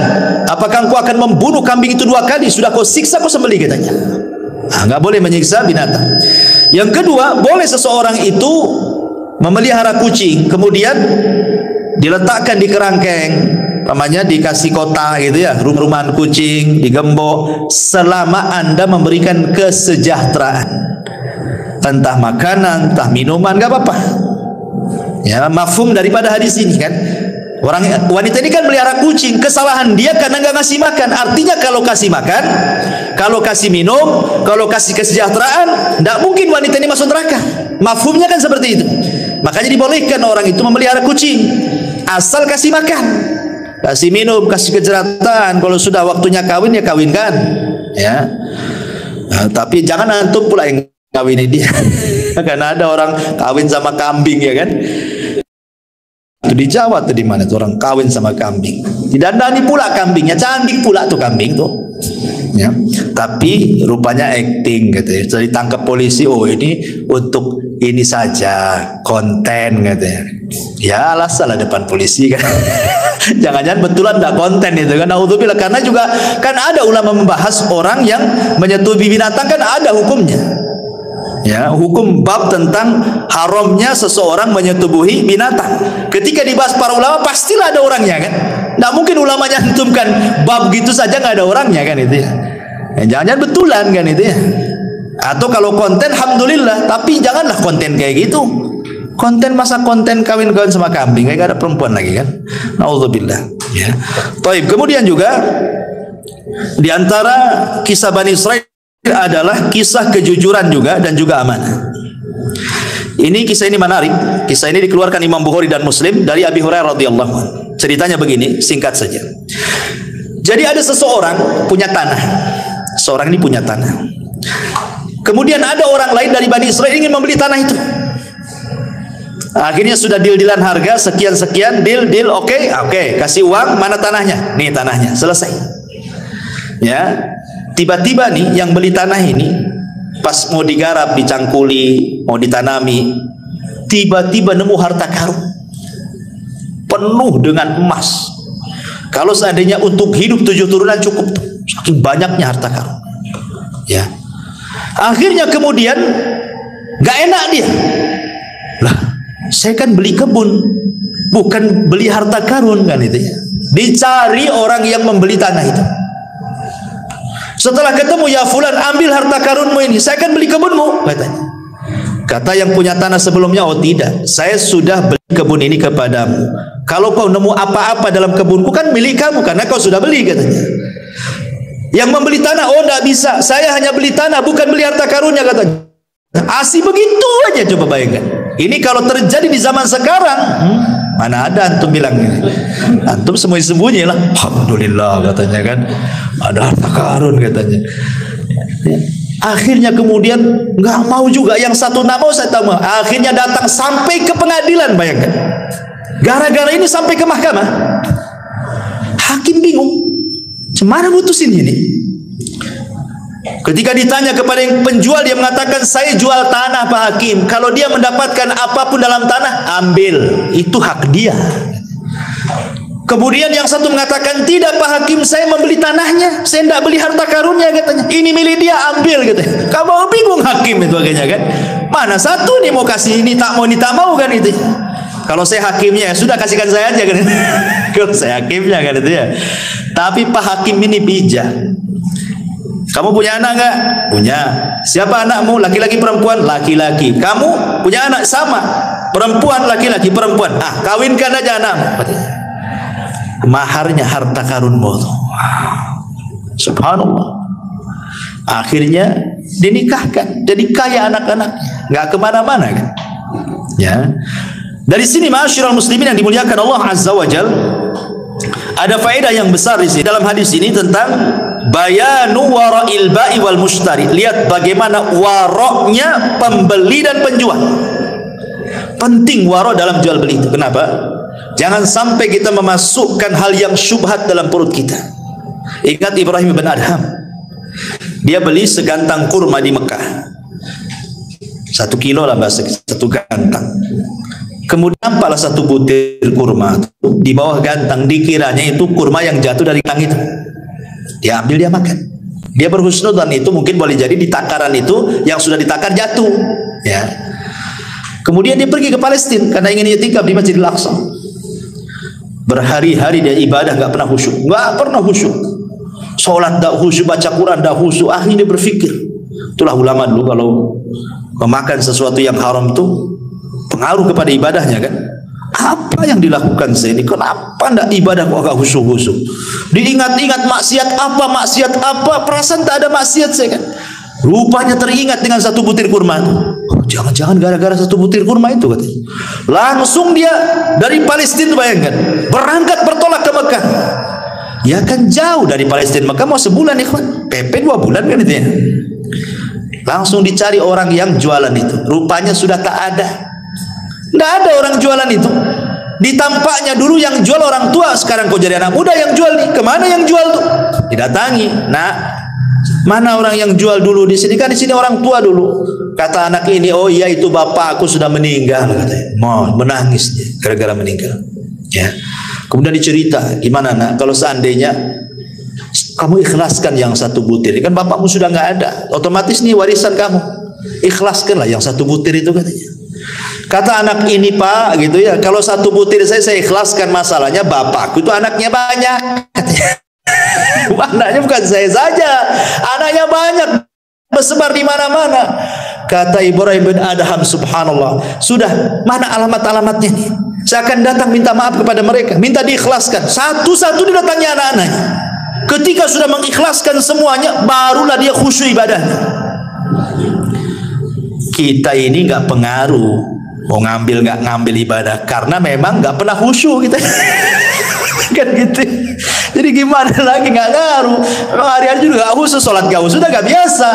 apakah engkau akan membunuh kambing itu 2 kali? Sudah kau siksa, kau sembelih, katanya. Nggak boleh menyiksa binatang. Yang kedua, boleh seseorang itu memelihara kucing, kemudian diletakkan di kerangkeng, namanya dikasih kota gitu ya, rumah-rumahan kucing, digembok, selama Anda memberikan kesejahteraan, entah makanan, entah minuman, nggak apa-apa. Ya, mafhum daripada hadis ini kan. Wanita ini kan melihara kucing, kesalahan dia karena nggak ngasih makan. Artinya kalau kasih makan, kalau kasih minum, kalau kasih kesejahteraan, tidak mungkin wanita ini masuk neraka. Mafhumnya kan seperti itu. Makanya dibolehkan orang itu memelihara kucing, asal kasih makan, kasih minum, kasih kesejahteraan. Kalau sudah waktunya kawin, ya kawinkan, ya. Nah, tapi jangan antum pula yang kawinin dia. Karena ada orang kawin sama kambing, ya kan? Itu di Jawa tuh, di mana tuh orang kawin sama kambing, didandani pula kambingnya, cantik pula tuh kambing tuh, ya. Tapi rupanya acting gitu ya. Jadi tangkap polisi, oh ini untuk ini saja, konten katanya. Ya alasan lah depan polisi kan. Jangan-jangan betulan tidak konten itu kan. Naudzubillah. Karena juga kan ada ulama membahas orang yang menyetubi binatang, kan ada hukumnya. Ya, hukum bab tentang haramnya seseorang menyetubuhi binatang. Ketika dibahas para ulama, pastilah ada orangnya kan. Tidak mungkin ulama nyantumkan bab gitu saja nggak ada orangnya kan itu ya. Jangan-jangan betulan kan itu ya. Atau kalau konten, alhamdulillah. Tapi janganlah konten kayak gitu. Konten, masa konten kawin-kawin sama kambing, kayak gak ada perempuan lagi kan. Naudzubillah. Ya. Taib. Kemudian juga di antara kisah Bani Israel adalah kisah kejujuran juga dan juga amanah. Kisah ini menarik. Kisah ini dikeluarkan Imam Bukhari dan Muslim dari Abi Hurairah radhiyallahu anhu. Ceritanya begini, singkat saja. Jadi ada seseorang punya tanah. Seorang ini punya tanah. Kemudian ada orang lain dari Bani Israel ingin membeli tanah itu. Akhirnya sudah deal-dealan harga sekian-sekian, deal, oke, kasih uang, mana tanahnya? Nih tanahnya, selesai. Ya. Tiba-tiba nih yang beli tanah ini pas mau digarap, dicangkuli, mau ditanami, tiba-tiba nemu harta karun penuh dengan emas. Kalau seandainya untuk hidup 7 turunan cukup tuh, saking banyaknya harta karun. Ya. Akhirnya kemudian gak enak dia. Lah, saya kan beli kebun, bukan beli harta karun kan itu ya. Dicari orang yang membeli tanah itu. Setelah ketemu, ya fulan, ambil harta karunmu ini, saya kan beli kebunmu, katanya. Kata yang punya tanah sebelumnya, oh tidak, saya sudah beli kebun ini kepadamu. Kalau kau nemu apa-apa dalam kebunku kan milik kamu, karena kau sudah beli, katanya. Yang membeli tanah, oh tidak bisa, saya hanya beli tanah, bukan beli harta karunnya, katanya. Asih begitu aja, coba bayangkan. Ini kalau terjadi di zaman sekarang, Mana ada antum bilang ini. Antum sembunyi-sembunyi lah. Alhamdulillah katanya kan. Ada harta karun katanya. Akhirnya kemudian nggak mau juga, yang satu nggak mau, saya tahu. Akhirnya datang sampai ke pengadilan, bayangkan. Gara-gara ini sampai ke mahkamah. Hakim bingung. Cemana putusin ini? Ketika ditanya kepada yang penjual, dia mengatakan, saya jual tanah Pak Hakim. Kalau dia mendapatkan apapun dalam tanah, ambil. Itu hak dia. Kemudian yang satu mengatakan, tidak Pak Hakim, saya membeli tanahnya, saya tidak beli harta karunnya katanya. Ini milik dia, ambil katanya. Kamu bingung hakim itu akhirnya kan. Mana satu nih mau kasih ini tak mau kan itu. Kalau saya hakimnya, sudah kasihkan saya aja kan. Kalau saya hakimnya kan itu ya. Tapi Pak Hakim ini bijak. Kamu punya anak enggak? Punya. Siapa anakmu? Laki-laki perempuan? Laki-laki. Kamu punya anak? Sama. Perempuan, laki-laki, perempuan. Ah, kawinkan aja anakmu. Maharnya harta karunmu. Subhanallah. Akhirnya dinikahkan, jadi kaya anak-anak, nggak kemana-mana kan? Ya. Dari sini ma'asyiral muslimin yang dimuliakan Allah Azza wa Jal, ada faedah yang besar di sini dalam hadis ini tentang bayanu wara'il ba'i wal mushtari. Lihat bagaimana waroknya pembeli dan penjual. Penting waro dalam jual beli itu. Kenapa? Jangan sampai kita memasukkan hal yang syubhat dalam perut kita. Ingat Ibrahim bin Adham. Dia beli segantang kurma di Mekah. 1 kilo lah bahasa, 1 gantang. Kemudian nampaklah 1 butir kurma di bawah gantang. Dikiranya itu kurma yang jatuh dari langit. Dia ambil, dia makan. Dia berhusnudzon itu mungkin boleh jadi di takaran itu yang sudah ditakar jatuh. Ya. Kemudian dia pergi ke Palestina karena ingin i'tikaf di Masjidil Aqsa. Berhari-hari dia ibadah nggak pernah khusyuk, nggak pernah khusyuk. Sholat nggak khusyuk, baca Quran nggak khusyuk. Akhirnya dia berpikir, itulah ulama dulu kalau memakan sesuatu yang haram tuh pengaruh kepada ibadahnya kan. Apa yang dilakukan saya ini? Kenapa ndak ibadah kok agak khusyuk-khusyuk? Diingat-ingat maksiat apa, perasaan tak ada maksiat saya kan. Rupanya teringat dengan 1 butir kurma. Oh, jangan-jangan gara-gara 1 butir kurma itu katanya. Langsung dia dari Palestina, bayangkan, berangkat bertolak ke Mekah. Ya kan jauh dari Palestina Mekah, mau sebulan ikhwan. PP 2 bulan kan itu ya. Langsung dicari orang yang jualan itu. Rupanya sudah tak ada. Tidak ada orang jualan itu. Ditampaknya dulu yang jual orang tua, sekarang kok jadi anak muda yang jual nih. Kemana yang jual tuh? Didatangi. Nah, mana orang yang jual dulu di sini? Kan di sini orang tua dulu. Kata anak ini, oh iya itu bapak aku sudah meninggal katanya. Mau menangis dia gara-gara meninggal. Ya. Kemudian dicerita, gimana nak? Kalau seandainya kamu ikhlaskan yang 1 butir, kan bapakmu sudah nggak ada, otomatis nih warisan kamu. Ikhlaskanlah yang 1 butir itu katanya. Kata anak ini, Pak, gitu ya, kalau 1 butir saya ikhlaskan, masalahnya bapakku itu anaknya banyak katanya. Anaknya bukan saya saja, anaknya banyak, bersebar di mana-mana. Kata Ibrahim bin Adham, subhanallah, sudah, mana alamat-alamatnya nih? Saya akan datang minta maaf kepada mereka, minta diikhlaskan. Satu-satu didatangi anak-anaknya. Ketika sudah mengikhlaskan semuanya, barulah dia khusyuk ibadahnya. Kita ini nggak pengaruh mau ngambil nggak ngambil ibadah, karena memang nggak pernah khusyuk kita. Kan gitu. Jadi gimana lagi, nggak ngaruh. Memang hari-hari juga nggak khusyuk, sholat nggak khusyuk, udah nggak biasa.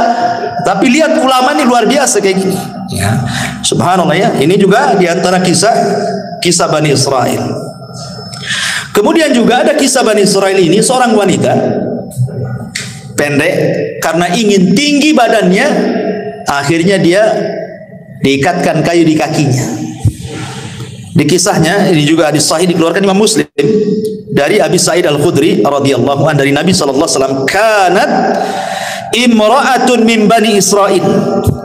Tapi lihat ulama ini luar biasa kayak gini. Ya. Subhanallah ya. Ini juga diantara kisah Bani Israel. Kemudian juga ada kisah Bani Israel ini, seorang wanita pendek, karena ingin tinggi badannya, akhirnya dia diikatkan kayu di kakinya. Di kisahnya ini juga hadis sahih dikeluarkan Imam Muslim dari Abi Sa'id Al-Khudri radhiyallahu anhu, dari Nabi sallallahu alaihi wasallam, kanat imra'atun min Bani Israil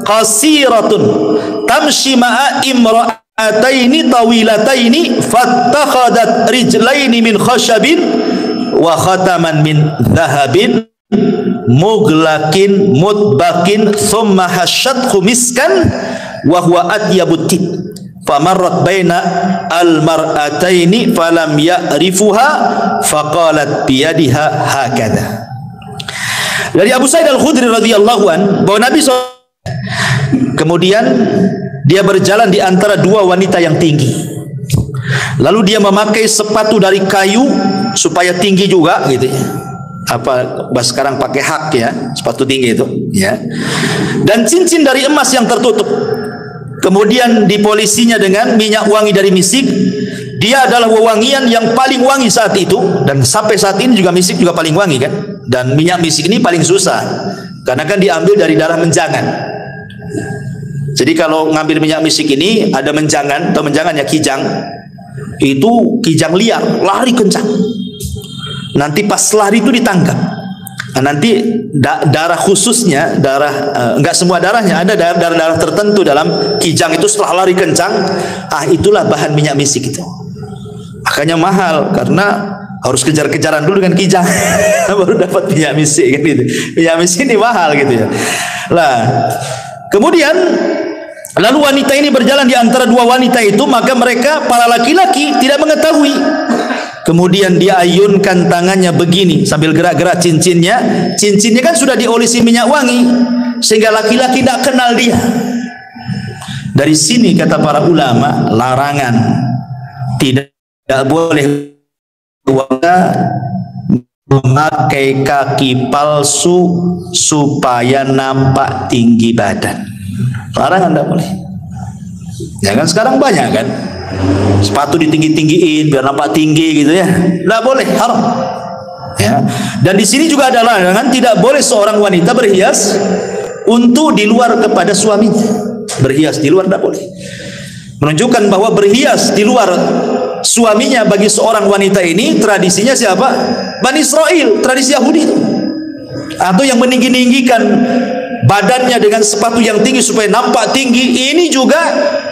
qasiratun tamshi ma'a imra'ataini tawilataini fattakhadat rijlaini min khashabin wa khataman min dhahabin mughlaqin mutbaqin thumma hasyathu miskan wa huwa atyabut tib famarrat baina al-mar'ataini falam ya'rifuha faqalat biyadiha hakadha. Dari Abu Sa'id Al-Khudri radhiyallahu an, bahwa Nabi kemudian dia berjalan di antara 2 wanita yang tinggi. Lalu dia memakai sepatu dari kayu supaya tinggi juga gitu ya. Apa sekarang pakai hak ya, sepatu tinggi itu ya. Dan cincin dari emas yang tertutup. Kemudian dipolisinya dengan minyak wangi dari misik. Dia adalah wewangian yang paling wangi saat itu, dan sampai saat ini juga misik juga paling wangi kan. Dan minyak misik ini paling susah karena kan diambil dari darah menjangan. Jadi kalau ngambil minyak misik ini ada menjangan, atau menjangannya kijang. Itu kijang liar, lari kencang. Nanti pas lari itu ditangkap. Nah, nanti darah khususnya, enggak semua darahnya, ada darah-darah tertentu dalam kijang itu setelah lari kencang, itulah bahan minyak misik itu. Makanya mahal karena harus kejar-kejaran dulu dengan kijang baru dapat minyak misik kan gitu. Minyak misik ini mahal gitu ya. Lah, kemudian lalu wanita ini berjalan di antara dua wanita itu, maka mereka para laki-laki tidak mengetahui. Kemudian dia ayunkan tangannya begini sambil gerak-gerak cincinnya. Cincinnya kan sudah diolesi minyak wangi sehingga laki-laki tidak kenal dia. Dari sini kata para ulama, larangan tidak boleh wanita memakai kaki palsu supaya nampak tinggi badan. Larangan tidak boleh. Ya kan sekarang banyak kan sepatu ditinggi-tinggiin biar nampak tinggi gitu ya. Tidak boleh, haram. Ya. Dan di sini juga ada larangan tidak boleh seorang wanita berhias untuk di luar kepada suaminya. Berhias di luar tidak boleh. Menunjukkan bahwa berhias di luar suaminya bagi seorang wanita ini tradisinya siapa? Bani Israel, tradisi Yahudi itu. Atau yang meninggi-ninggikan badannya dengan sepatu yang tinggi supaya nampak tinggi, ini juga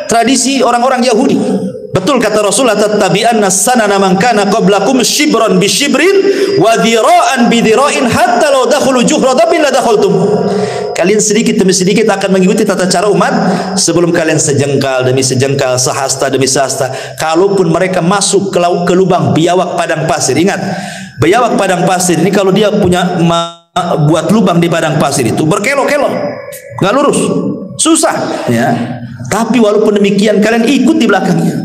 tradisi orang-orang Yahudi. Betul kata Rasulullah, tattabi'anna sanana man kana qablakum shibran bi shibrin wa dhira'an bi dhira'in hatta law dakhulu juhra dabbin la dakhaltum. Kalian sedikit demi sedikit akan mengikuti tata cara umat sebelum kalian sejengkal demi sejengkal, sehasta demi sehasta. Kalaupun mereka masuk ke lubang biawak padang pasir, ingat, biawak padang pasir ini kalau dia punya buat lubang di padang pasir itu berkelok-kelok, nggak lurus, susah ya. Tapi walaupun demikian kalian ikut di belakangnya.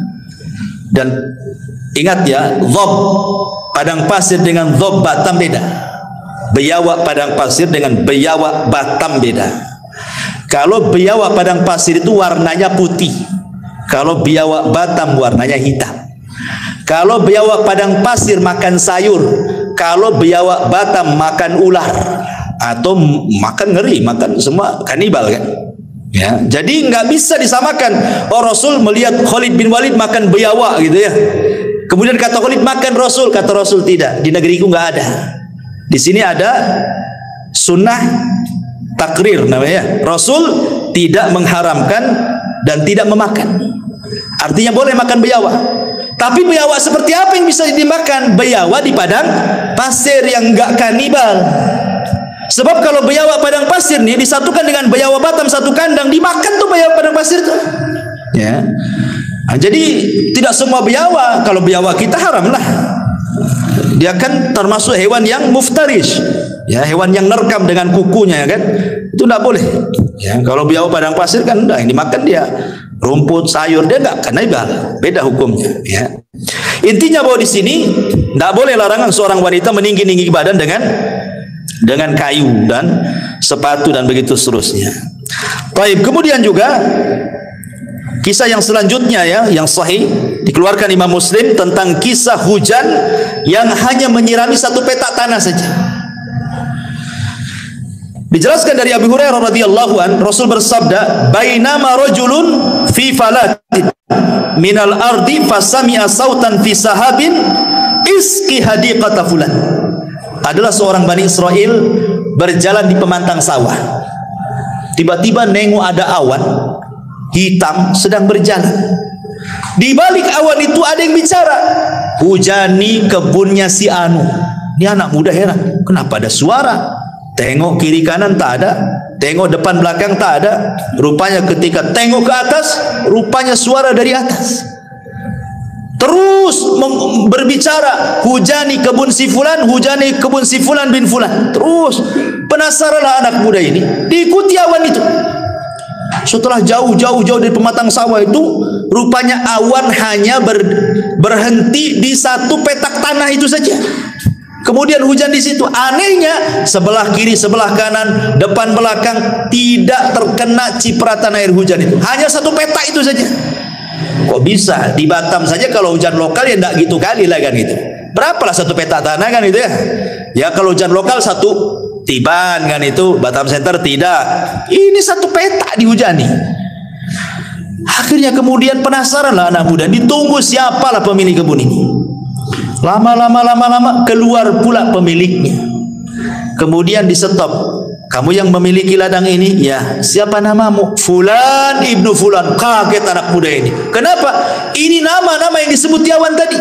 Dan ingat ya, dhob padang pasir dengan dhob Batam beda. Biawak padang pasir dengan biawak Batam beda. Kalau biawak padang pasir itu warnanya putih, kalau biawak Batam warnanya hitam. Kalau biawak padang pasir makan sayur, kalau biawak Batam makan ular atau makan ngeri, makan semua kanibal kan. Ya, jadi nggak bisa disamakan. Oh, Rasul melihat Khalid bin Walid makan biawak gitu ya. Kemudian kata Khalid makan Rasul, kata Rasul tidak. Di negeriku nggak ada. Di sini ada sunnah takrir namanya. Rasul tidak mengharamkan dan tidak memakan. Artinya boleh makan biawak. Tapi biawak seperti apa yang bisa dimakan? Biawak di padang pasir yang nggak kanibal. Sebab kalau biawak padang pasir nih disatukan dengan biawak Batam satu kandang, dimakan tuh biawak padang pasir tuh. Ya. Nah, jadi tidak semua biawak. Kalau biawak kita haram lah. Dia kan termasuk hewan yang muftarish. Ya, hewan yang nerkam dengan kukunya ya kan. Itu tidak boleh. Ya, kalau biawak padang pasir kan udah yang dimakan dia rumput, sayur, dia enggak kanibal. Beda hukumnya, ya. Intinya bahwa di sini tidak boleh larangan seorang wanita meninggi-ninggi badan dengan kayu dan sepatu dan begitu seterusnya. Baik, kemudian juga kisah yang selanjutnya ya, yang sahih dikeluarkan Imam Muslim tentang kisah hujan yang hanya menyirami satu petak tanah saja. Dijelaskan dari Abu Hurairah radhiyallahu an, Rasul bersabda, "Bainama rajulun fi falatin minal ardi fasami'a sautan fi sahabin iski hadiqata fulan." Adalah seorang Bani Israel berjalan di pemantang sawah. Tiba-tiba nengok ada awan hitam sedang berjalan. Di balik awan itu ada yang bicara, "Hujani kebunnya si Anu." Ini anak muda heran, kenapa ada suara? Tengok kiri kanan tak ada, tengok depan belakang tak ada. Rupanya ketika tengok ke atas, rupanya suara dari atas. Terus berbicara, "Hujani kebun si fulan, hujani kebun si fulan bin fulan." Terus penasaranlah anak muda ini, diikuti awan itu. Setelah jauh dari pematang sawah itu, rupanya awan hanya berhenti di satu petak tanah itu saja. Kemudian hujan di situ. Anehnya sebelah kiri, sebelah kanan, depan belakang tidak terkena cipratan air hujan itu. Hanya satu petak itu saja. Kok bisa? Di Batam saja kalau hujan lokal ya enggak gitu kali lah kan gitu. Berapalah satu petak tanah kan itu ya? Ya kalau hujan lokal satu tiban kan itu, Batam Center tidak. Ini satu petak dihujani. Akhirnya kemudian penasaran lah anak muda, ditunggu siapalah pemilik kebun ini. Lama keluar pula pemiliknya. Kemudian di stop. Kamu yang memiliki ladang ini? Ya. Siapa namamu? Fulan ibnu Fulan. Kaget anak muda ini. Kenapa? Ini nama-nama yang disebut di awan tadi.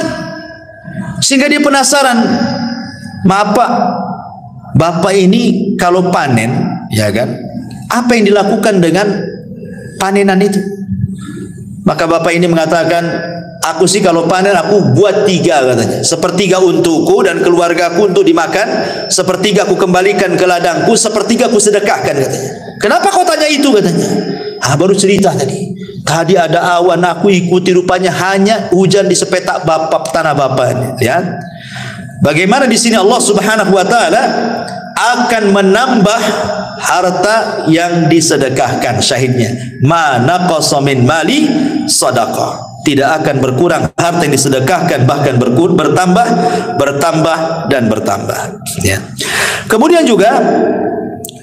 Sehingga dia penasaran. Maaf Pak, Bapak ini kalau panen, ya kan? Apa yang dilakukan dengan panenan itu? Maka Bapak ini mengatakan, aku sih kalau panen aku buat 3 katanya. 1/3 untukku dan keluargaku untuk dimakan, 1/3 aku kembalikan ke ladangku, 1/3 aku sedekahkan katanya. Kenapa kau tanya itu katanya? Baru cerita tadi. Tadi ada awan aku ikuti, rupanya hanya hujan di sepetak tanah Bapak. Lihat. Bagaimana di sini Allah Subhanahu wa taala akan menambah harta yang disedekahkan, syahidnya. Ma naqasa min mali sadaqah. Tidak akan berkurang harta yang disedekahkan, bahkan bertambah dan bertambah. Ya. Kemudian juga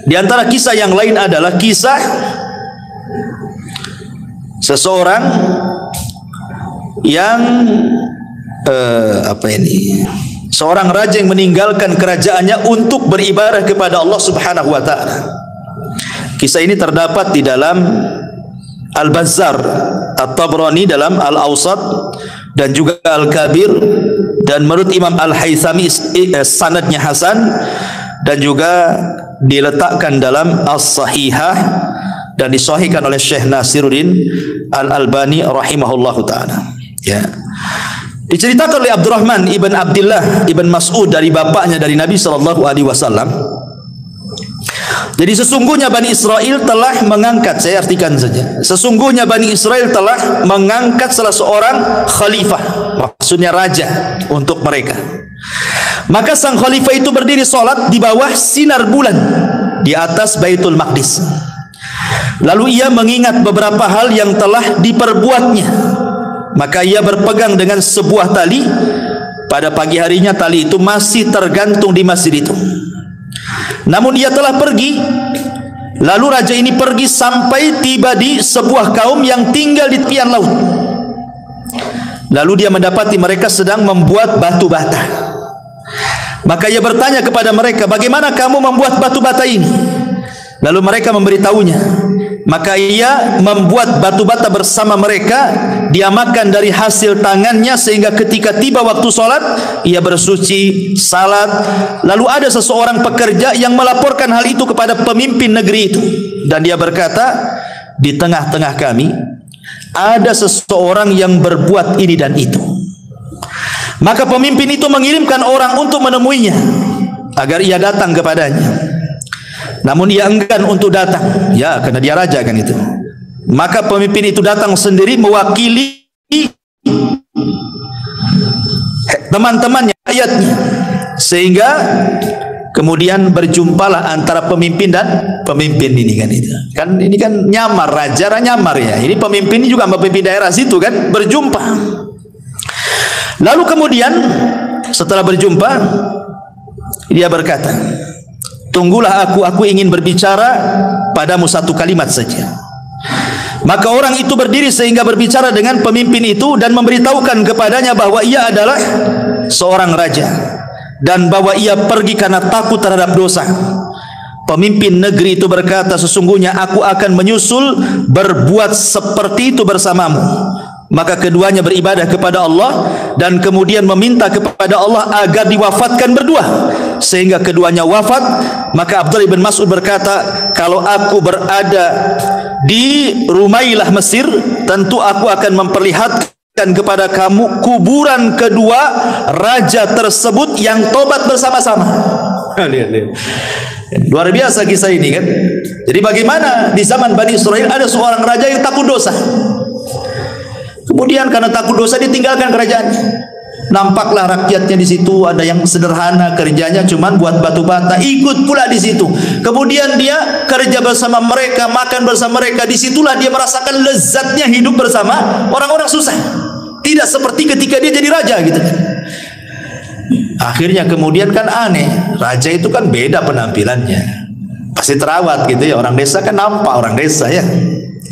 di antara kisah yang lain adalah kisah seseorang yang seorang raja yang meninggalkan kerajaannya untuk beribadah kepada Allah Subhanahu wa taala. Kisah ini terdapat di dalam Al-Bazzar, At-Tabrani dalam Al-Awsat dan juga Al-Kabir, dan menurut Imam Al-Haythami sanadnya hasan, dan juga diletakkan dalam As-Sahihah dan disahihkan oleh Syekh Nasiruddin Al-Albani rahimahullahu taala. Ya. Diceritakan oleh Abdurrahman ibn Abdullah ibn Mas'ud dari bapaknya dari Nabi sallallahu alaihi wasallam. Jadi sesungguhnya Bani Israel telah mengangkat, saya artikan saja. Sesungguhnya Bani Israel telah mengangkat salah seorang khalifah, maksudnya raja untuk mereka. Maka sang khalifah itu berdiri salat di bawah sinar bulan di atas Baitul Maqdis. Lalu ia mengingat beberapa hal yang telah diperbuatnya. Maka ia berpegang dengan sebuah tali. Pada pagi harinya tali itu masih tergantung di masjid itu. Namun ia telah pergi. Lalu raja ini pergi sampai tiba di sebuah kaum yang tinggal di tepian laut. Lalu dia mendapati mereka sedang membuat batu bata. Maka ia bertanya kepada mereka, bagaimana kamu membuat batu bata ini? Lalu mereka memberitahunya. Maka ia membuat batu bata bersama mereka, dia makan dari hasil tangannya, sehingga ketika tiba waktu salat ia bersuci salat. Lalu ada seseorang pekerja yang melaporkan hal itu kepada pemimpin negeri itu, dan dia berkata, di tengah-tengah kami ada seseorang yang berbuat ini dan itu. Maka pemimpin itu mengirimkan orang untuk menemuinya agar ia datang kepadanya. Namun ia enggan untuk datang, ya, karena dia raja kan itu. Maka pemimpin itu datang sendiri mewakili teman-temannya, rakyatnya, sehingga kemudian berjumpalah antara pemimpin dan pemimpin ini kan itu. Kan ini kan nyamar, raja nyamar ya. Ini pemimpin ini juga pemimpin daerah situ kan, berjumpa. Lalu kemudian setelah berjumpa dia berkata, tunggulah aku ingin berbicara padamu satu kalimat saja. Maka orang itu berdiri sehingga berbicara dengan pemimpin itu dan memberitahukan kepadanya bahwa ia adalah seorang raja dan bahwa ia pergi karena takut terhadap dosa. Pemimpin negeri itu berkata, sesungguhnya aku akan menyusul berbuat seperti itu bersamamu. Maka keduanya beribadah kepada Allah dan kemudian meminta kepada Allah agar diwafatkan berdua sehingga keduanya wafat. Maka Abdullah bin Mas'ud berkata, kalau aku berada di Rumailah Mesir, tentu aku akan memperlihatkan kepada kamu kuburan kedua raja tersebut yang tobat bersama-sama. Luar biasa kisah ini kan. Jadi bagaimana di zaman Bani Israel ada seorang raja yang takut dosa. Kemudian karena takut dosa ditinggalkan kerajaannya. Nampaklah rakyatnya di situ ada yang sederhana kerjanya cuman buat batu bata, ikut pula di situ. Kemudian dia kerja bersama mereka, makan bersama mereka. Disitulah dia merasakan lezatnya hidup bersama orang-orang susah. Tidak seperti ketika dia jadi raja gitu kan. Akhirnya kemudian kan aneh, raja itu kan beda penampilannya, pasti terawat gitu ya. Orang desa kan nampak orang desa ya,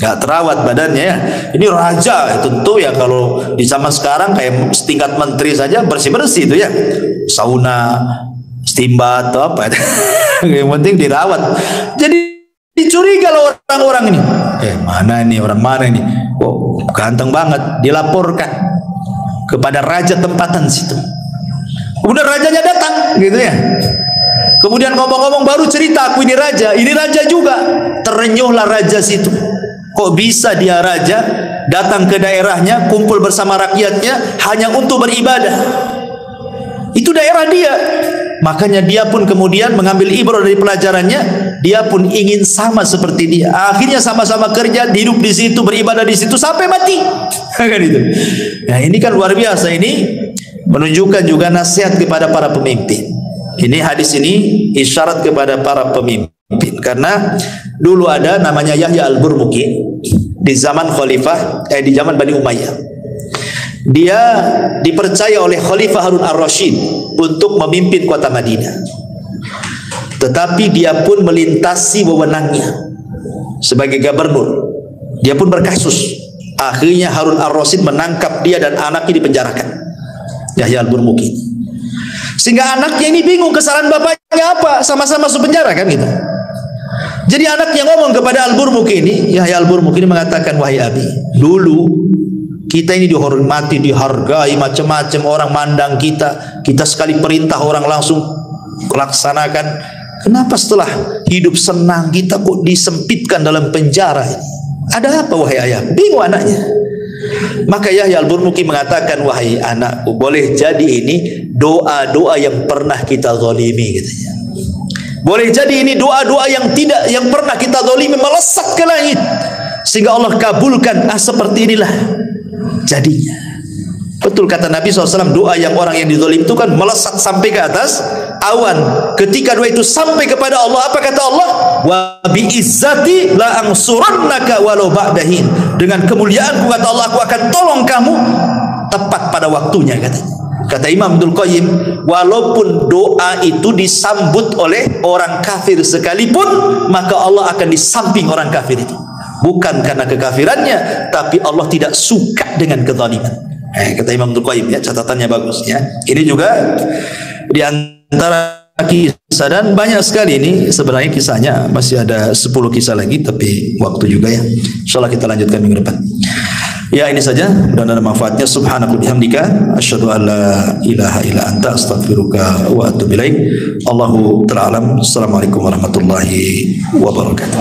gak terawat badannya ya. Ini raja tentu ya, kalau di zaman sekarang kayak setingkat menteri saja bersih-bersih itu ya, sauna, steambath atau apa yang penting dirawat. Jadi dicuriga loh orang-orang ini, mana ini, orang mana ini, kok ganteng banget. Dilaporkan kepada raja tempatan situ. Kemudian rajanya datang gitu ya. Kemudian ngomong-ngomong baru cerita, aku ini raja juga. Terenyuhlah raja situ. Kok bisa dia raja datang ke daerahnya, kumpul bersama rakyatnya hanya untuk beribadah. Itu daerah dia. Makanya dia pun kemudian mengambil ibrah dari pelajarannya. Dia pun ingin sama seperti dia. Akhirnya sama-sama kerja, hidup di situ, beribadah di situ sampai mati. Kan itu. Nah, ini kan luar biasa. Ini menunjukkan juga nasihat kepada para pemimpin. Ini hadis ini isyarat kepada para pemimpin, karena dulu ada namanya Yahya al-Burmuki di zaman di zaman Bani Umayyah. Dia dipercaya oleh Khalifah Harun ar-Rasyid untuk memimpin kota Madinah. Tetapi dia pun melintasi wewenangnya sebagai gubernur. Dia pun berkasus. Akhirnya Harun ar-Rasyid menangkap dia dan anaknya dipenjarakan. Yahya al-Burmuki. Sehingga anaknya ini bingung kesalahan bapaknya apa, sama-sama masuk penjara kan gitu. Jadi anaknya ngomong kepada al-Burmuki ini, Yahya al-Burmuki ini mengatakan, wahai abi, dulu kita ini dihormati, dihargai, macam-macam orang mandang kita sekali perintah orang langsung laksanakan. Kenapa setelah hidup senang kita kok disempitkan dalam penjara ini? Ada apa wahai ayah? Bingung anaknya. Maka Yahya al-Burmuki mengatakan, wahai anakku, boleh jadi ini doa-doa yang pernah kita zalimi katanya. Boleh jadi ini doa-doa yang pernah kita zalimi melesat ke langit sehingga Allah kabulkan. Seperti inilah jadinya. Betul kata Nabi SAW, doa yang orang yang dizalim itu kan melesat sampai ke atas awan. Ketika doa itu sampai kepada Allah, apa kata Allah? Wa bi izzati la ansurannaka walau ba'dahin. Dengan kemuliaanku kata Allah, aku akan tolong kamu tepat pada waktunya katanya. Kata Imam Abdul Qayyim, walaupun doa itu disambut oleh orang kafir sekalipun, maka Allah akan disamping orang kafir itu. Bukan karena kekafirannya, tapi Allah tidak suka dengan kezaliman. Kata Imam Abdul Qayyim ya, catatannya bagus ya. Ini juga di antara kisah, dan banyak sekali ini sebenarnya kisahnya, masih ada 10 kisah lagi tapi waktu juga ya. Insyaallah kita lanjutkan minggu depan. Ya, ini saja, dan ada manfaatnya. Subhanallahi bihamdika asyhadu an la ilaha illa anta astaghfiruka wa atubu ilaik. Allahu ta'ala alam. Assalamualaikum warahmatullahi wabarakatuh.